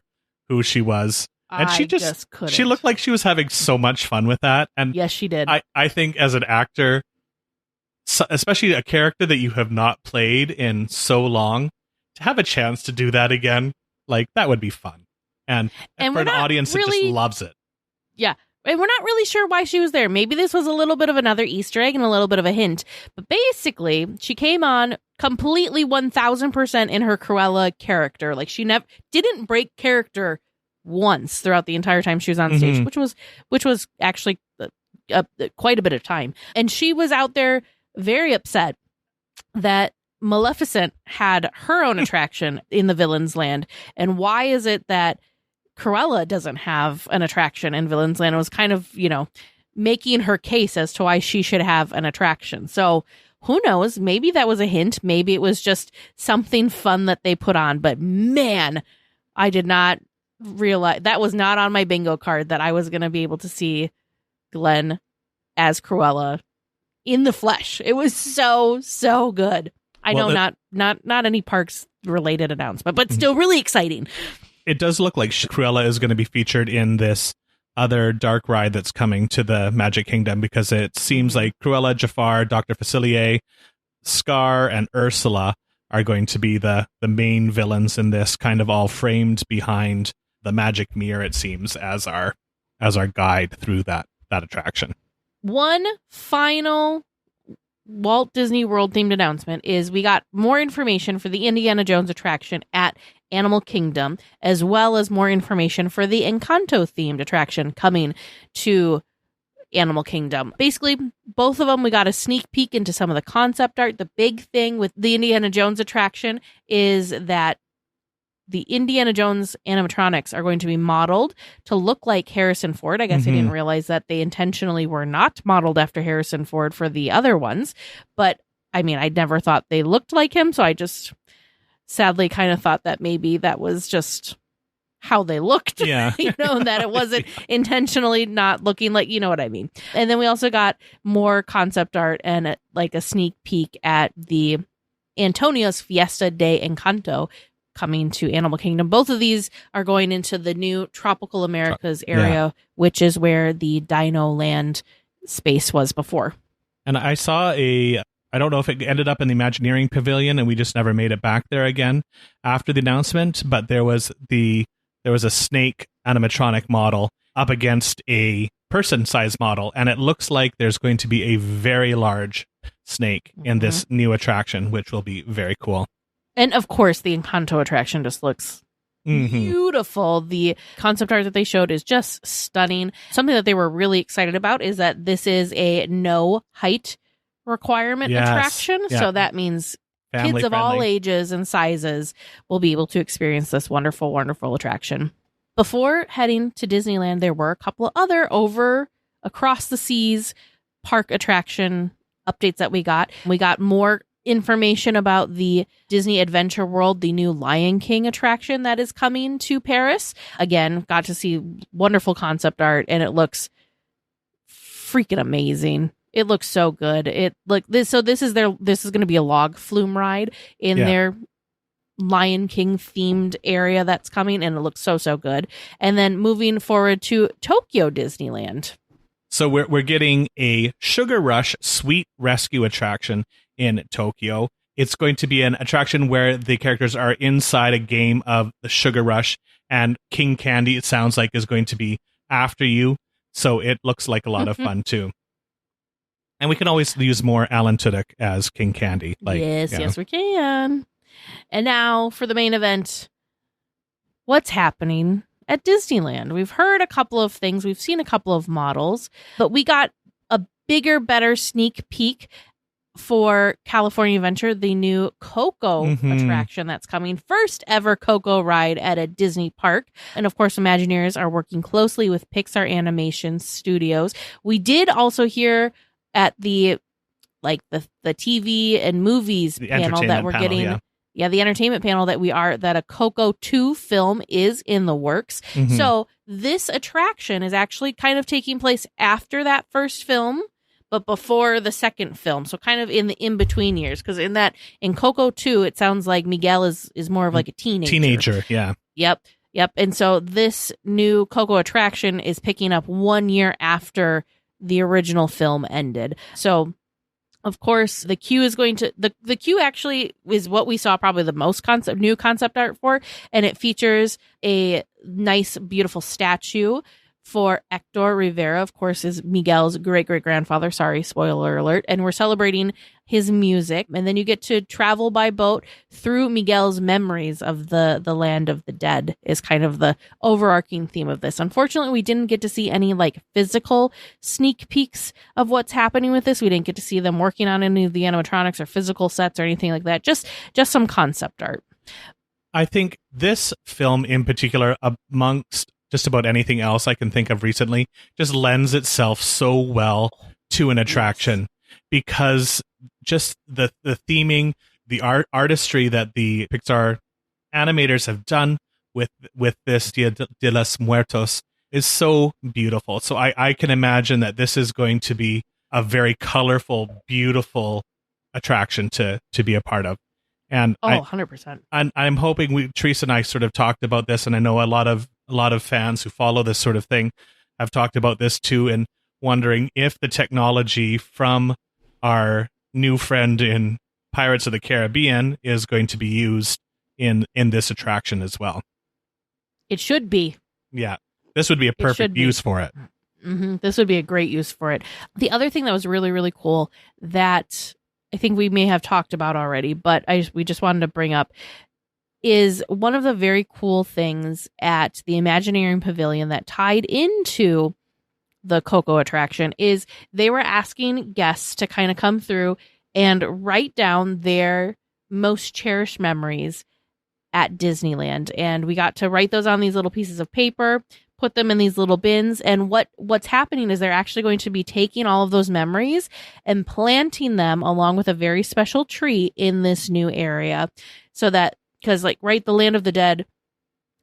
who she was. And she just couldn't. She looked like she was having so much fun with that. And yes, she did. I think as an actor, especially a character that you have not played in so long, to have a chance to do that again, like that would be fun. And for an audience that just loves it. Yeah. And we're not really sure why she was there. Maybe this was a little bit of another Easter egg and a little bit of a hint. But basically, she came on completely 1,000% in her Cruella character. Like, she didn't break character once throughout the entire time she was on stage, which was actually quite a bit of time. And she was out there very upset that Maleficent had her own attraction in the Villain's Land. And why is it that Cruella doesn't have an attraction in Villain's Land? It was kind of, making her case as to why she should have an attraction. So who knows? Maybe that was a hint. Maybe it was just something fun that they put on. But man, I did not realize that was not on my bingo card that I was going to be able to see Glenn as Cruella in the flesh. It was so good. I know not any parks related announcement, but still really exciting. It does look like Cruella is going to be featured in this other dark ride that's coming to the Magic Kingdom, because it seems like Cruella, Jafar, Dr. Facilier, Scar, and Ursula are going to be the main villains in this, kind of all framed behind the magic mirror, it seems, as our guide through that attraction. One final Walt Disney World themed announcement is we got more information for the Indiana Jones attraction at Animal Kingdom, as well as more information for the Encanto themed attraction coming to Animal Kingdom. Basically, both of them, we got a sneak peek into some of the concept art. The big thing with the Indiana Jones attraction is that the Indiana Jones animatronics are going to be modeled to look like Harrison Ford. I guess I didn't realize that they intentionally were not modeled after Harrison Ford for the other ones. But, I mean, I never thought they looked like him, so I just sadly kind of thought that maybe that was just how they looked. Yeah. That it wasn't intentionally not looking like, you know what I mean. And then we also got more concept art and like a sneak peek at the Antonio's Fiesta de Encanto coming to Animal Kingdom. Both of these are going into the new Tropical Americas area, which is where the Dino Land space was before. And I saw I don't know if it ended up in the Imagineering Pavilion and we just never made it back there again after the announcement, but there was a snake animatronic model up against a person-sized model, and it looks like there's going to be a very large snake in this new attraction, which will be very cool. And of course, the Encanto attraction just looks beautiful. The concept art that they showed is just stunning. Something that they were really excited about is that this is a no height requirement attraction. Yeah. So that means kids of all ages and sizes will be able to experience this wonderful, wonderful attraction. Before heading to Disneyland, there were a couple of other across the seas park attraction updates that we got. We got more information about the Disney Adventure World, the new Lion King attraction that is coming to Paris. Again, got to see wonderful concept art, and it looks freaking amazing. It looks so good. This is going to be a log flume ride in their Lion King themed area that's coming, and it looks so good. And then moving forward to Tokyo Disneyland. So we're getting a Sugar Rush Sweet Rescue attraction in Tokyo. It's going to be an attraction where the characters are inside a game of the Sugar Rush, and King Candy, it sounds like, is going to be after you. So it looks like a lot of fun too. And we can always use more Alan Tudyk as King Candy. Yes, we can. And now for the main event, what's happening at Disneyland? We've heard a couple of things. We've seen a couple of models, but we got a bigger, better sneak peek for California Adventure, the new Coco attraction that's coming. First ever Coco ride at a Disney park. And of course, Imagineers are working closely with Pixar Animation Studios. We did also hear at the TV and movies panel that we're getting. Yeah, the entertainment panel that a Coco 2 film is in the works. So this attraction is actually kind of taking place after that first film, but before the second film. So kind of in the in-between years. Because in Coco 2, it sounds like Miguel is more of like a teenager. Yeah. Yep. And so this new Coco attraction is picking up 1 year after the original film ended. So Of course, the queue is going to the queue actually is what we saw probably the most new concept art for, and it features a nice, beautiful statue for Hector Rivera, of course, is Miguel's great-great-grandfather. Sorry, spoiler alert. And we're celebrating his music. And then you get to travel by boat through Miguel's memories of the land of the dead is kind of the overarching theme of this. Unfortunately, we didn't get to see any like physical sneak peeks of what's happening with this. We didn't get to see them working on any of the animatronics or physical sets or anything like that. Just some concept art. I think this film in particular, amongst just about anything else I can think of recently, just lends itself so well to an attraction because just the theming, the artistry that the Pixar animators have done with this Dia de los Muertos is so beautiful. So I can imagine that this is going to be a very colorful, beautiful attraction to be a part of. And 100%. I'm hoping Teresa and I sort of talked about this, and I know a lot of fans who follow this sort of thing have talked about this too, and wondering if the technology from our new friend in Pirates of the Caribbean is going to be used in this attraction as well. It should be. Yeah, this would be a perfect use for it. Mm-hmm. This would be a great use for it. The other thing that was really, really cool that I think we may have talked about already, but we just wanted to bring up is one of the very cool things at the Imagineering Pavilion that tied into the Coco attraction is they were asking guests to kind of come through and write down their most cherished memories at Disneyland. And we got to write those on these little pieces of paper, put them in these little bins. And what's happening is they're actually going to be taking all of those memories and planting them along with a very special tree in this new area. So that, because like, right, the land of the dead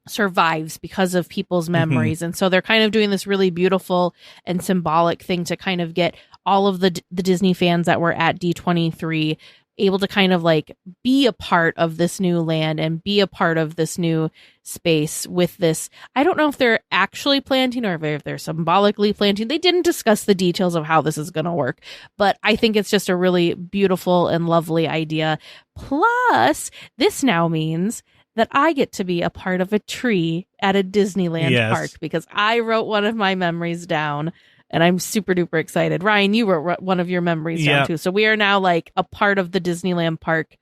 survives because of people's memories. Mm-hmm. And so they're kind of doing this really beautiful and symbolic thing to kind of get all of the Disney fans that were at D23 able to kind of like be a part of this new land and be a part of this new space with this. I don't know if they're actually planting or if they're symbolically planting. They didn't discuss the details of how this is going to work, but I think it's just a really beautiful and lovely idea. Plus, this now means that I get to be a part of a tree at a Disneyland park because I wrote one of my memories down. And I'm super duper excited. Ryan, you wrote one of your memories down too. So we are now like a part of the Disneyland park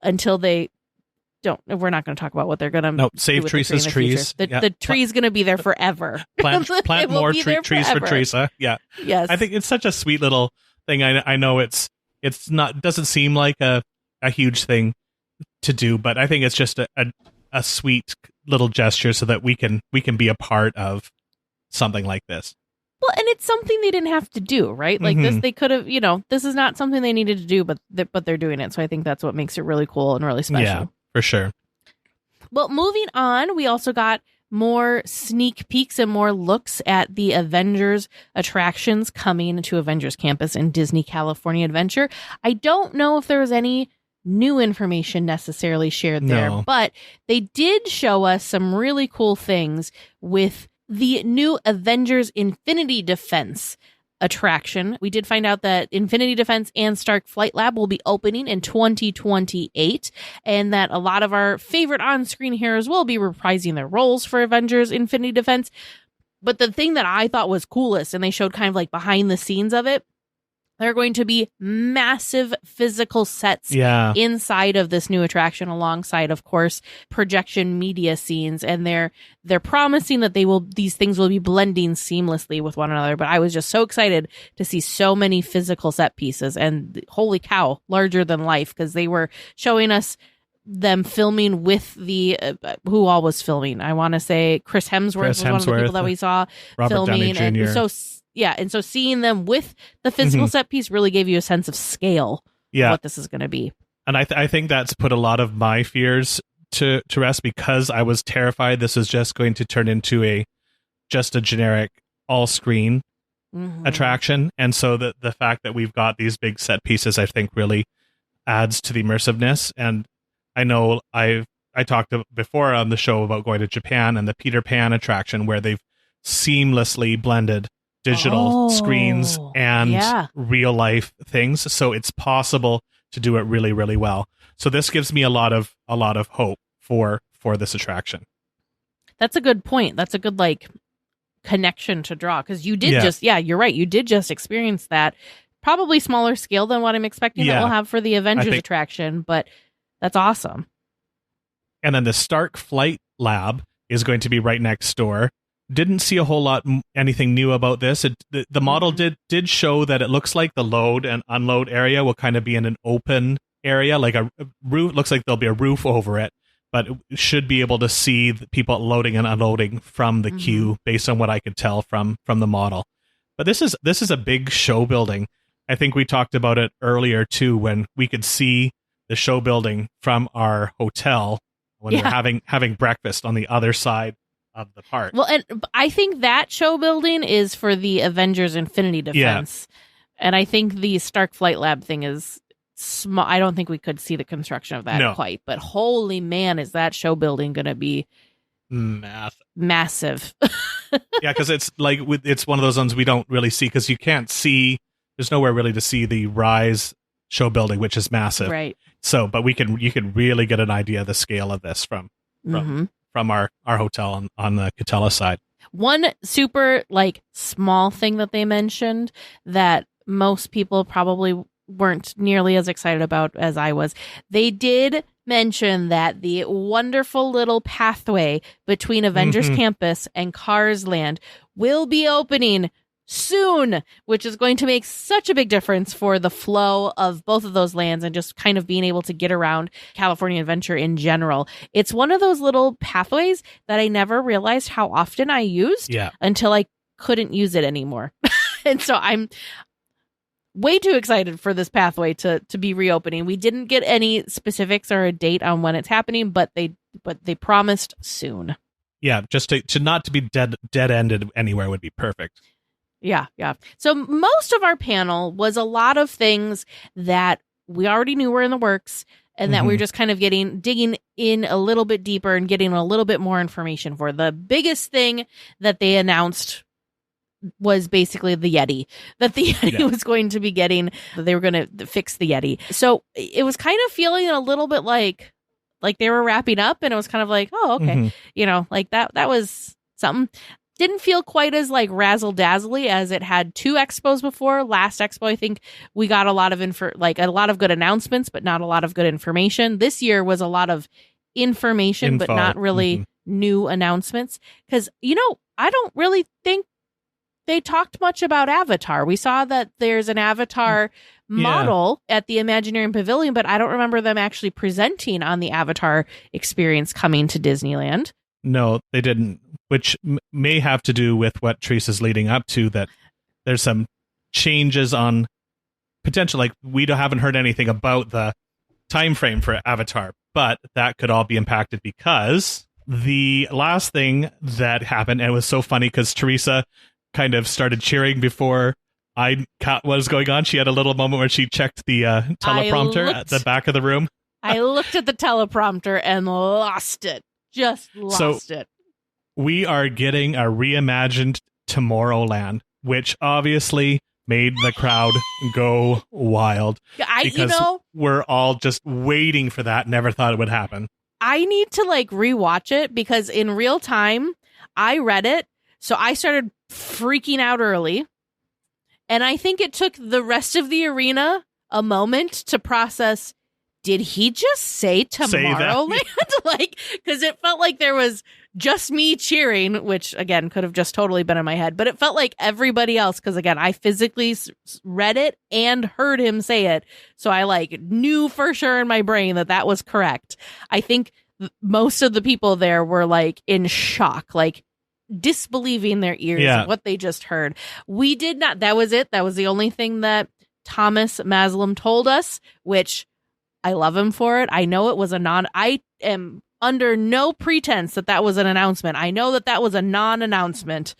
until they don't. We're not going to talk about what they're going to save Teresa's trees. The tree's going to be there forever. Plant more trees for Teresa. Yeah. Yes. I think it's such a sweet little thing. I know it's not, doesn't seem like a huge thing to do, but I think it's just a sweet little gesture so that we can be a part of something like this. Well, and it's something they didn't have to do, right? Like this, they could have, this is not something they needed to do, but they're doing it. So I think that's what makes it really cool and really special. Yeah, for sure. Well, moving on, we also got more sneak peeks and more looks at the Avengers attractions coming to Avengers Campus in Disney California Adventure. I don't know if there was any new information necessarily shared there, but they did show us some really cool things with the new Avengers Infinity Defense attraction. We did find out that Infinity Defense and Stark Flight Lab will be opening in 2028, and that a lot of our favorite on-screen heroes will be reprising their roles for Avengers Infinity Defense. But the thing that I thought was coolest, and they showed kind of like behind the scenes of it, there are going to be massive physical sets inside of this new attraction, alongside, of course, projection media scenes. And they're promising that these things will be blending seamlessly with one another. But I was just so excited to see so many physical set pieces, and holy cow, larger than life, because they were showing us them filming with the who all was filming. I want to say Chris Hemsworth was one of the people that we saw Robert filming, Downey Jr. And so seeing them with the physical set piece really gave you a sense of scale of what this is going to be. And I think that's put a lot of my fears to rest, because I was terrified this was just going to turn into just a generic all-screen attraction. And so the fact that we've got these big set pieces, I think, really adds to the immersiveness. And I know I talked before on the show about going to Japan and the Peter Pan attraction, where they've seamlessly blended digital screens and yeah. real life things. So it's possible to do it really, really well. So this gives me a lot of hope for this attraction. That's a good point. That's a good connection to draw, because you did you're right. You did just experience that, probably smaller scale than what I'm expecting that we'll have for the Avengers attraction, but that's awesome. And then the Stark Flight Lab is going to be right next door. Didn't see a whole lot anything new about this. The model did show that it looks like the load and unload area will kind of be in an open area, like a roof. Looks like there'll be a roof over it, but it should be able to see the people loading and unloading from the queue based on what I could tell from the model. But this is a big show building. I think we talked about it earlier too, when we could see the show building from our hotel when we're having breakfast on the other side of the park. Well, and I think that show building is for the Avengers Infinity Defense. And I think the Stark Flight Lab thing is small. I don't think we could see the construction of that quite, but holy man, is that show building going to be massive. Yeah, because it's it's one of those ones we don't really see, because you can't see, there's nowhere really to see the Rise show building, which is massive. Right. So, but you can really get an idea of the scale of this from our hotel on the Catella side. One super small thing that they mentioned that most people probably weren't nearly as excited about as I was. They did mention that the wonderful little pathway between Avengers Campus and Cars Land will be opening soon, which is going to make such a big difference for the flow of both of those lands and just kind of being able to get around California Adventure in general. It's one of those little pathways that I never realized how often I used until I couldn't use it anymore. And so I'm way too excited for this pathway to be reopening. We didn't get any specifics or a date on when it's happening, but they promised soon. Yeah, just to not to be dead-ended anywhere would be perfect. Yeah. So most of our panel was a lot of things that we already knew were in the works, and that we were just kind of digging in a little bit deeper and getting a little bit more information for. The biggest thing that they announced was basically the Yeti, that the Yeti was going to be getting, they were going to fix the Yeti. So it was kind of feeling a little bit like they were wrapping up, and it was kind of like, oh, okay. That was something. Didn't feel quite as razzle-dazzly as it had two expos before. Last expo, I think we got a lot of a lot of good announcements, but not a lot of good information. This year was a lot of information, but not really new announcements. Because, I don't really think they talked much about Avatar. We saw that there's an Avatar model at the Imagineering Pavilion, but I don't remember them actually presenting on the Avatar experience coming to Disneyland. No, they didn't, which may have to do with what Teresa's leading up to, that there's some changes on potential. We haven't heard anything about the time frame for Avatar, but that could all be impacted because the last thing that happened, and it was so funny because Teresa kind of started cheering before I caught what was going on. She had a little moment where she checked the teleprompter at the back of the room. I looked at the teleprompter and lost it. Just lost it. We are getting a reimagined Tomorrowland, which obviously made the crowd go wild. We're all just waiting for that. Never thought it would happen. I need to rewatch it, because in real time, I read it. So I started freaking out early. And I think it took the rest of the arena a moment to process, did he just say Tomorrowland? Because it felt like there was just me cheering, which, again, could have just totally been in my head. But it felt like everybody else, because, again, I physically read it and heard him say it. So I, knew for sure in my brain that was correct. I think most of the people there were, in shock, disbelieving their ears of what they just heard. We did not. That was it. That was the only thing that Thomas Maslam told us, which I love him for it. I know it was I am under no pretense that was an announcement. I know that was a non-announcement,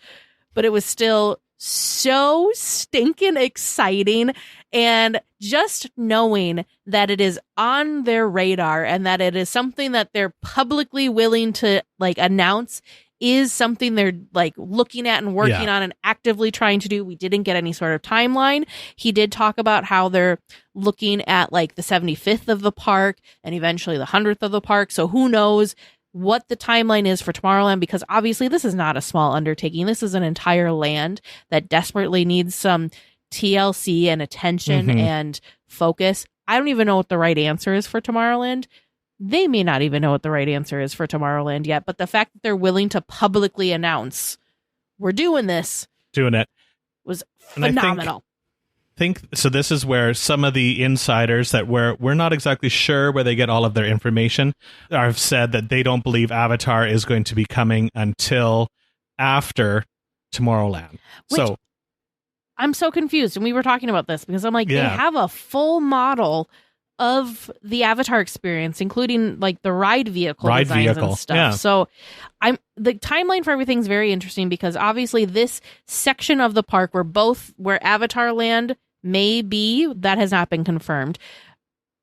but it was still so stinking exciting. And just knowing that it is on their radar and that it is something that they're publicly willing to announce is something they're like looking at and working on and actively trying to do. We didn't get any sort of timeline. He did talk about how they're looking at like the 75th of the park and eventually the 100th of the park. So who knows what the timeline is for Tomorrowland, because obviously this is not a small undertaking. This is an entire land that desperately needs some TLC and attention and focus. I don't even know what the right answer is for Tomorrowland. They may not even know what the right answer is for Tomorrowland yet, but the fact that they're willing to publicly announce we're doing it was phenomenal. Think so. This is where some of the insiders that we're not exactly sure where they get all of their information have said that they don't believe Avatar is going to be coming until after Tomorrowland. So I'm so confused, and we were talking about this because I'm like, they have a full model of the Avatar experience, including like the ride vehicle designs and stuff. Yeah. So the timeline for everything's very interesting because obviously this section of the park where Avatar Land may be, that has not been confirmed.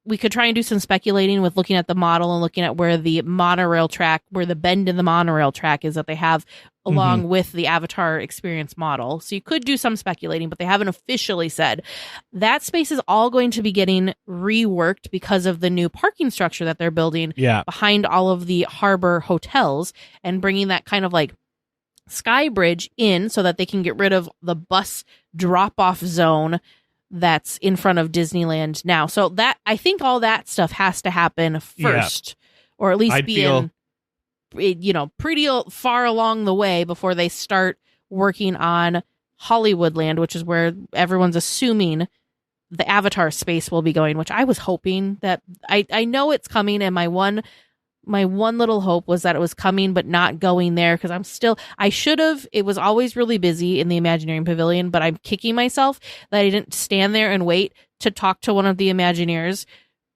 We could try and do some speculating with looking at the model and looking at where the monorail track, where the bend in the monorail track is that they have along with the Avatar experience model. So you could do some speculating, but they haven't officially said. That space is all going to be getting reworked because of the new parking structure that they're building behind all of the harbor hotels and bringing that kind of like sky bridge in so that they can get rid of the bus drop-off zone that's in front of Disneyland now. So that, I think all that stuff has to happen first, or at least pretty far along the way before they start working on Hollywoodland, which is where everyone's assuming the Avatar space will be going, which I was hoping that I know it's coming. And my one little hope was that it was coming, but not going there. Cause it was always really busy in the Imagineering Pavilion, but I'm kicking myself that I didn't stand there and wait to talk to one of the Imagineers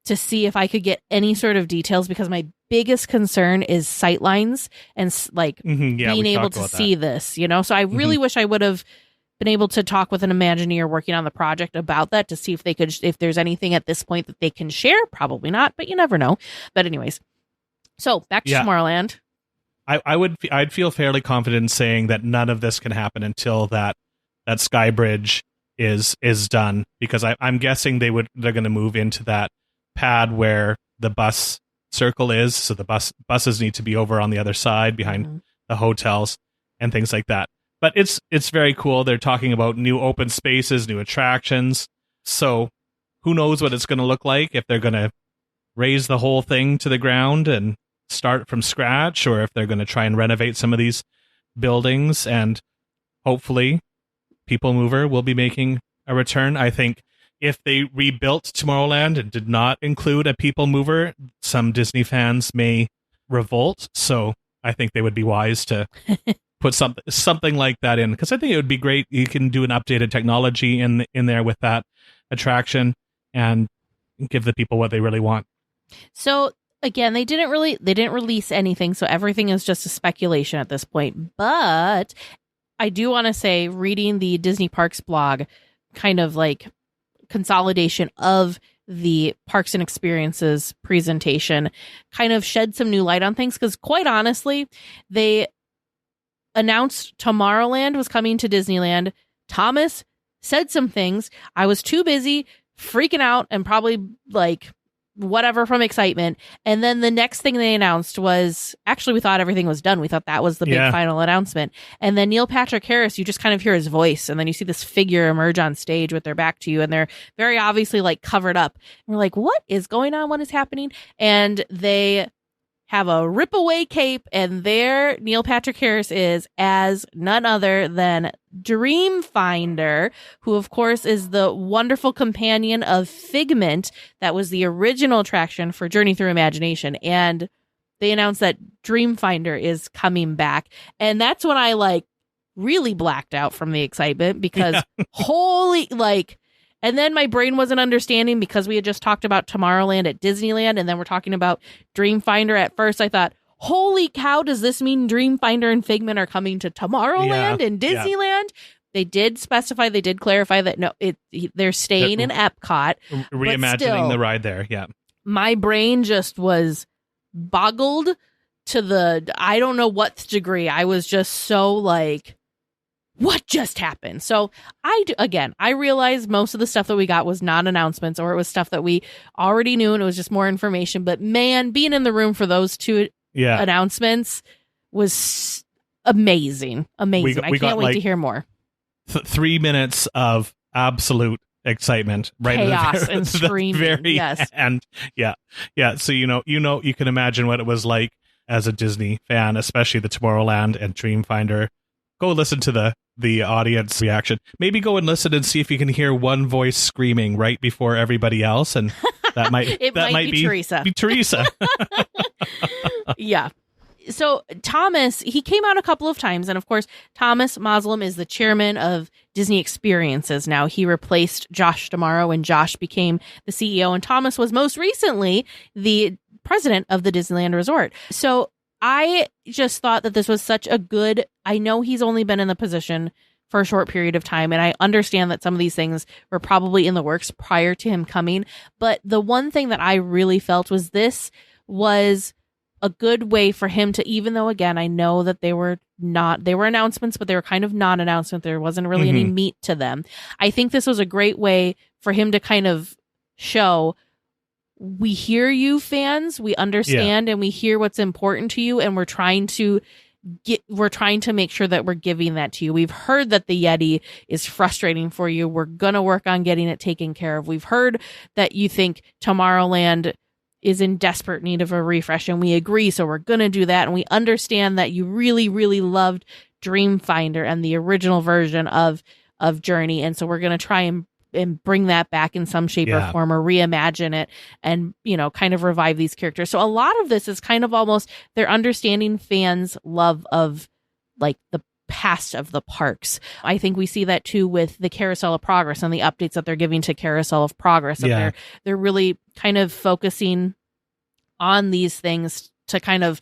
to see if I could get any sort of details, because my biggest concern is sightlines and like being able to see this, so I really wish I would have been able to talk with an Imagineer working on the project about that to see if there's anything at this point that they can share. Probably not, but you never know. But anyways, so back to Tomorrowland. I'd feel fairly confident in saying that none of this can happen until that sky bridge is done, because I'm guessing they're going to move into that pad where the bus circle is, so the buses need to be over on the other side behind the hotels and things like that. But it's very cool. They're talking about new open spaces, new attractions. So who knows what it's going to look like, if they're going to raise the whole thing to the ground and start from scratch, or if they're going to try and renovate some of these buildings. And hopefully People Mover will be making a return. I think if they rebuilt Tomorrowland and did not include a People Mover, some Disney fans may revolt. So I think they would be wise to put something like that in, because I think it would be great. You can do an updated technology in there with that attraction and give the people what they really want. So again, they didn't release anything, so everything is just a speculation at this point. But I do want to say, reading the Disney Parks blog, kind of like consolidation of the Parks and Experiences presentation, kind of shed some new light on things, because quite honestly, they announced Tomorrowland was coming to Disneyland. Thomas said some things. I was too busy freaking out and probably like whatever from excitement. And then the next thing they announced was, actually, we thought everything was done. We thought that was the big final announcement. And then Neil Patrick Harris, you just kind of hear his voice, and then you see this figure emerge on stage with their back to you, and they're very obviously like covered up. And we're like, what is going on? What is happening? And they have a rip away cape, and there Neil Patrick Harris is as none other than Dreamfinder, who of course is the wonderful companion of Figment that was the original attraction for Journey Through Imagination. And they announced that Dreamfinder is coming back, and that's when I like really blacked out from the excitement, because and then my brain wasn't understanding, because we had just talked about Tomorrowland at Disneyland, and then we're talking about Dreamfinder. At first, I thought, holy cow, does this mean Dreamfinder and Figment are coming to Tomorrowland and Disneyland? Yeah. They did specify, they did clarify that no, they're staying in Epcot. Reimagining the ride there, yeah. My brain just was boggled to the, I don't know what degree. I was just so like, what just happened? So I realized most of the stuff that we got was not announcements, or it was stuff that we already knew and it was just more information. But man, being in the room for those two announcements was amazing. I can't wait to hear more. 3 minutes of absolute excitement, right? Chaos and screaming. Very end. Yeah. So you can imagine what it was like as a Disney fan, especially the Tomorrowland and Dreamfinder. Go listen to the audience reaction. Maybe go and listen and see if you can hear one voice screaming right before everybody else, and that might be Teresa. Be Teresa. Yeah. So Thomas, he came out a couple of times, and of course, Thomas Moslem is the chairman of Disney Experiences now. He replaced Josh D'Amaro, and Josh became the CEO, and Thomas was most recently the president of the Disneyland Resort. So I just thought that this was such a good, I know he's only been in the position for a short period of time, and I understand that some of these things were probably in the works prior to him coming, but the one thing that I really felt was this was a good way for him to, even though, again, I know that they were announcements, but they were kind of non-announcement. There wasn't really any meat to them. I think this was a great way for him to kind of show, we hear you fans, we understand, and we hear what's important to you, and we're trying to make sure that we're giving that to you. We've heard that the Yeti is frustrating for you. We're going to work on getting it taken care of. We've heard that you think Tomorrowland is in desperate need of a refresh, and we agree, so we're going to do that. And we understand that you really, really loved Dreamfinder and the original version of Journey, and so we're going to try and bring that back in some shape or form, or reimagine it, and kind of revive these characters. So a lot of this is kind of almost they're understanding fans' love of like the past of the parks. I think we see that too with the Carousel of Progress and the updates that they're giving to Carousel of Progress. And they're really kind of focusing on these things to kind of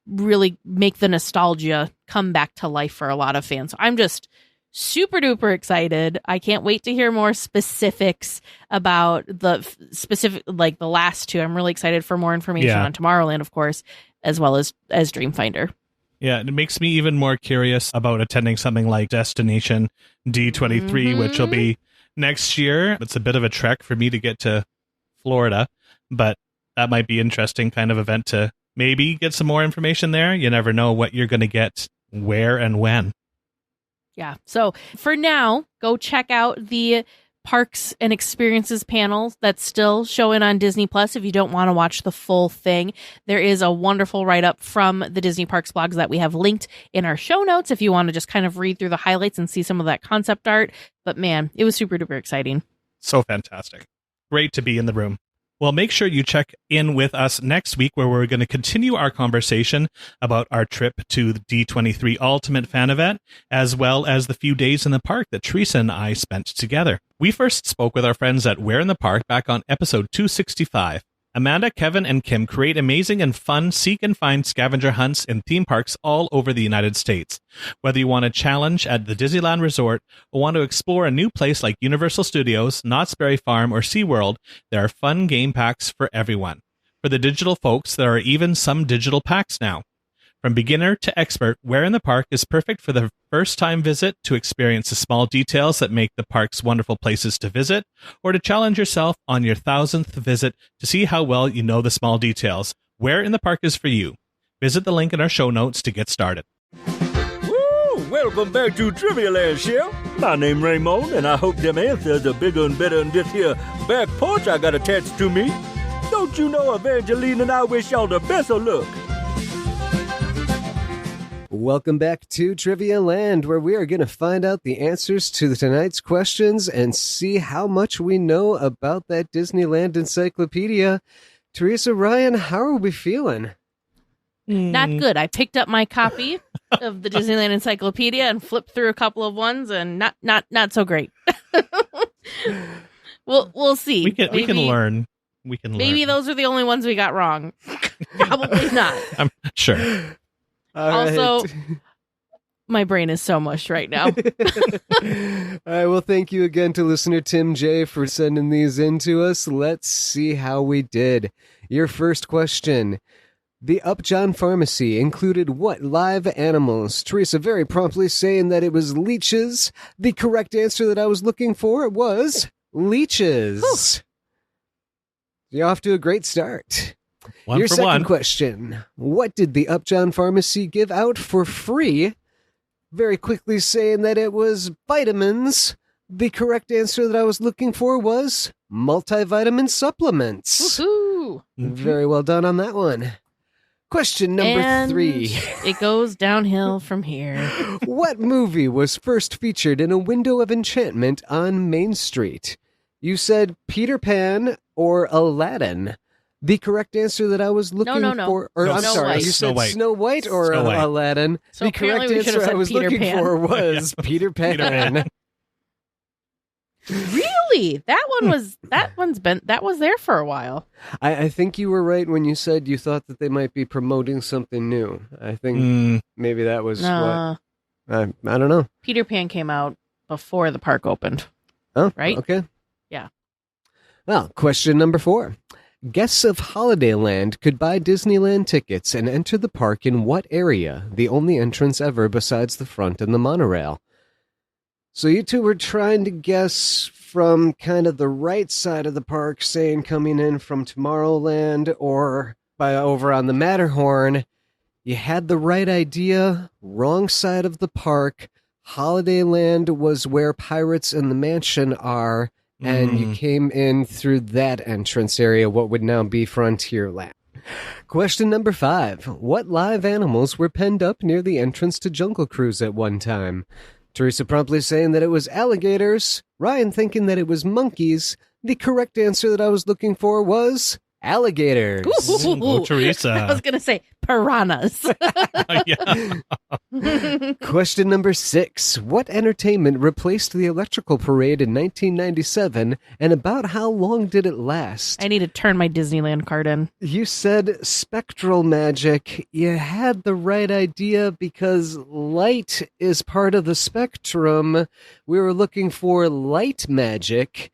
really make the nostalgia come back to life for a lot of fans. So I'm just super duper excited. I can't wait to hear more specifics about the specific, like the last two. I'm really excited for more information on Tomorrowland, of course, as well as Dreamfinder. Yeah, it makes me even more curious about attending something like Destination D23, which will be next year. It's a bit of a trek for me to get to Florida, but that might be interesting kind of event to maybe get some more information there. You never know what you're going to get, where and when. Yeah. So for now, go check out the Parks and Experiences panel that's still showing on Disney Plus. If you don't want to watch the full thing, there is a wonderful write-up from the Disney Parks blogs that we have linked in our show notes if you want to just kind of read through the highlights and see some of that concept art. But man, it was super duper exciting. So fantastic. Great to be in the room. Well, make sure you check in with us next week, where we're going to continue our conversation about our trip to the D23 Ultimate Fan Event, as well as the few days in the park that Teresa and I spent together. We first spoke with our friends at Where in the Park back on episode 265. Amanda, Kevin, and Kim create amazing and fun seek and find scavenger hunts in theme parks all over the United States. Whether you want a challenge at the Disneyland Resort or want to explore a new place like Universal Studios, Knott's Berry Farm, or SeaWorld, there are fun game packs for everyone. For the digital folks, there are even some digital packs now. From beginner to expert, Where in the Park is perfect for the first-time visit to experience the small details that make the park's wonderful places to visit, or to challenge yourself on your 1,000th visit to see how well you know the small details. Where in the Park is for you. Visit the link in our show notes to get started. Woo! Welcome back to Trivia Land, Chef. My name Raymond, and I hope them answers are bigger and better than this here back porch I got attached to me. Don't you know Evangeline and I wish y'all the best of luck. Welcome back to Trivia Land, where we are going to find out the answers to tonight's questions and see how much we know about that Disneyland encyclopedia. Teresa, Ryan, how are we feeling? Not good. I picked up my copy of the Disneyland encyclopedia and flipped through a couple of ones, and not so great. We'll see. We can learn. Maybe those are the only ones we got wrong. Probably not. I'm sure. Also, my brain is so mushed right now. All right, well, thank you again to listener Tim J for sending these in to us. Let's see how we did. Your first question. The Upjohn Pharmacy included what live animals? Teresa very promptly saying that it was leeches. The correct answer that I was looking for was leeches. Whew. You're off to a great start. One Your for second one. question. What did the Upjohn Pharmacy give out for free? Very quickly saying that it was vitamins. The correct answer that I was looking for was multivitamin supplements. Woohoo! Very well done on that one. Question number And 3. It goes downhill from here. What movie was first featured in a window of enchantment on Main Street? You said Peter Pan or Aladdin. The correct answer that I was looking No. for... Or, No, I'm Snow sorry, White. you Snow said White. Snow White or Snow White. Aladdin. So the correct apparently we should have answer I said was Peter looking Pan. for was Peter Pan. Really? That was there for a while. I think you were right when you said you thought that they might be promoting something new. I think maybe that was Nah. what... I don't know. Peter Pan came out before the park opened. Oh, Right? Okay. Yeah. Well, question number 4. Guests of Holidayland could buy Disneyland tickets and enter the park in what area? The only entrance ever besides the front and the monorail. So you two were trying to guess from kind of the right side of the park, saying coming in from Tomorrowland or by over on the Matterhorn. You had the right idea, wrong side of the park. Holidayland was where Pirates and the Mansion are, and you came in through that entrance area, what would now be Frontierland. Question number 5. What live animals were penned up near the entrance to Jungle Cruise at one time? Teresa promptly saying that it was alligators. Ryan thinking that it was monkeys. The correct answer that I was looking for was alligators. Oh, Teresa. I was going to say piranhas. Question number 6. What entertainment replaced the electrical parade in 1997, and about how long did it last? I need to turn my Disneyland card in. You said spectral magic. You had the right idea because light is part of the spectrum. We were looking for light magic.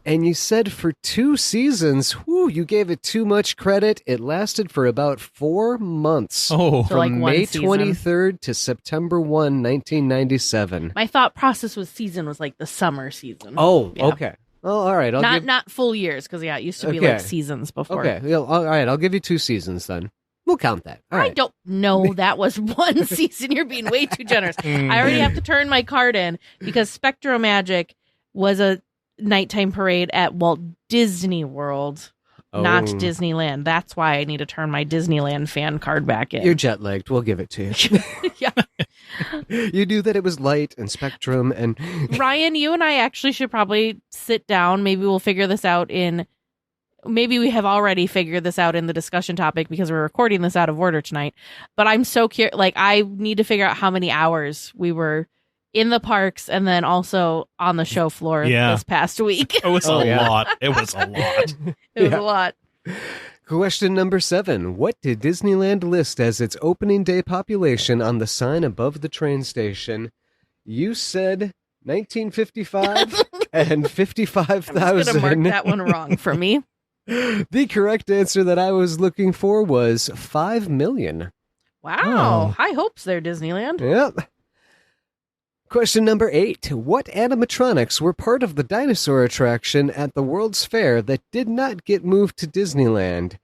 And you said for 2 seasons, you gave it too much credit. It lasted for about 4 months. Oh, So like from one May season. 23rd to September 1, 1997. My thought process with season was like the summer season. Oh, Yeah. okay. Oh, all right. Not full years, because it used to be Okay. like seasons before. Okay. Yeah, all right. I'll give you 2 seasons then. We'll count that. All I right. don't know. That was one season. You're being way too generous. I already have to turn my card in because Spectro Magic was a nighttime parade at Walt Disney World, not Oh. Disneyland. That's why I need to turn my Disneyland fan card back in. You're jet lagged. We'll give it to you. Yeah. You knew that it was light and spectrum and Ryan, you and I actually should probably sit down. Maybe we'll figure this out maybe we have already figured this out in the discussion topic because we're recording this out of order tonight. But I'm so curious. Like, I need to figure out how many hours we were in the parks and then also on the show floor this past week. It was a lot. It was a lot. It was a lot. Question number 7. What did Disneyland list as its opening day population on the sign above the train station? You said 1955 and I'm just 55,000. going to mark that one wrong for me. The correct answer that I was looking for was 5 million. Wow. High hopes there, Disneyland. Yep. Question number 8. What animatronics were part of the dinosaur attraction at the World's Fair that did not get moved to Disneyland?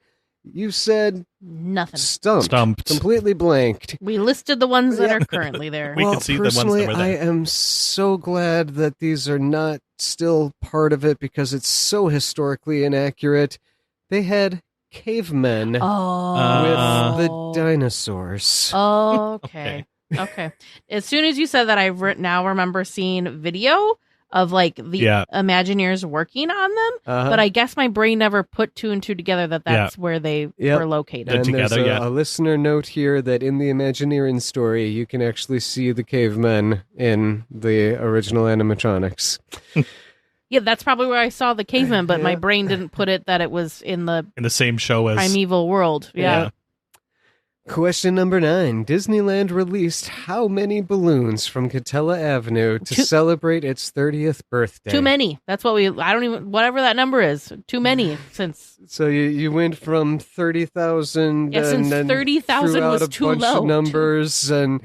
You said Nothing. stumped. Completely blanked. We listed the ones that are currently there. We can see the ones that personally, were there. I am so glad that these are not still part of it because it's so historically inaccurate. They had cavemen with the dinosaurs. Okay. Okay. As soon as you said that, I now remember seeing video of like the Imagineers working on them, but I guess my brain never put 2 and 2 together that's where they were located. And together, there's a listener note here that in the Imagineering story, you can actually see the cavemen in the original animatronics. Yeah, that's probably where I saw the caveman, but my brain didn't put it that it was in the same show as Primeval World. Yeah. Question number 9. Disneyland released how many balloons from Catella Avenue to celebrate its 30th birthday? Too many. That's what whatever that number is. Too many since. So you went from 30,000 Yeah, since and then 30,000 threw was out a too bunch low. of numbers and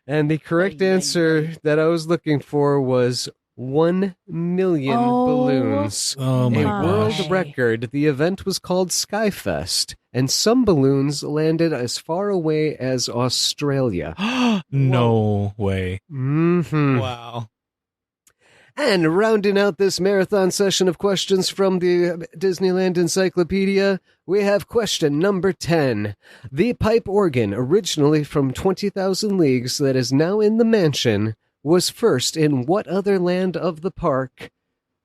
the correct answer that I was looking for was 1 million balloons. Oh my A world gosh. record. The event was called Skyfest, and some balloons landed as far away as Australia. No way. Mm-hmm. Wow. And rounding out this marathon session of questions from the Disneyland Encyclopedia, we have question number 10. The pipe organ, originally from 20,000 Leagues that is now in the mansion, was first in what other land of the park?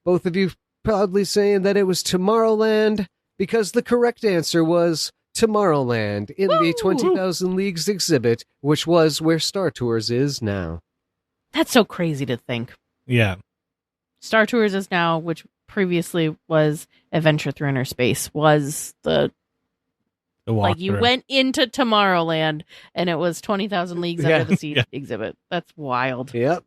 Both of you proudly saying that it was Tomorrowland, because the correct answer was Tomorrowland in the 20,000 Leagues exhibit, which was where Star Tours is now. That's so crazy to think. Yeah. Star Tours is now, which previously was Adventure Through Inner Space, was the like you walkthrough. went into Tomorrowland and it was 20,000 Leagues Yeah. Under the Sea exhibit. That's wild. Yep.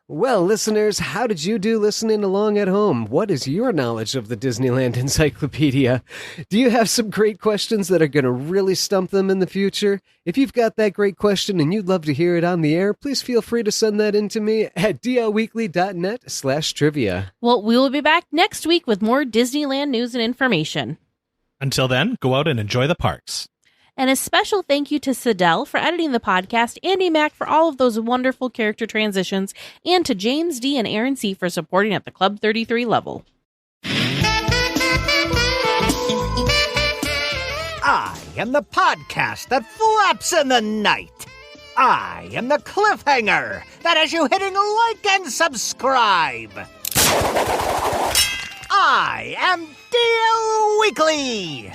Well, listeners, how did you do listening along at home? What is your knowledge of the Disneyland Encyclopedia? Do you have some great questions that are going to really stump them in the future? If you've got that great question and you'd love to hear it on the air, please feel free to send that in to me at dlweekly.net/trivia. Well, we will be back next week with more Disneyland news and information. Until then, go out and enjoy the parks. And a special thank you to Sidel for editing the podcast, Andy Mack for all of those wonderful character transitions, and to James D. and Aaron C. for supporting at the Club 33 level. I am the podcast that flaps in the night. I am the cliffhanger that has you hitting like and subscribe. I am DLWeekly.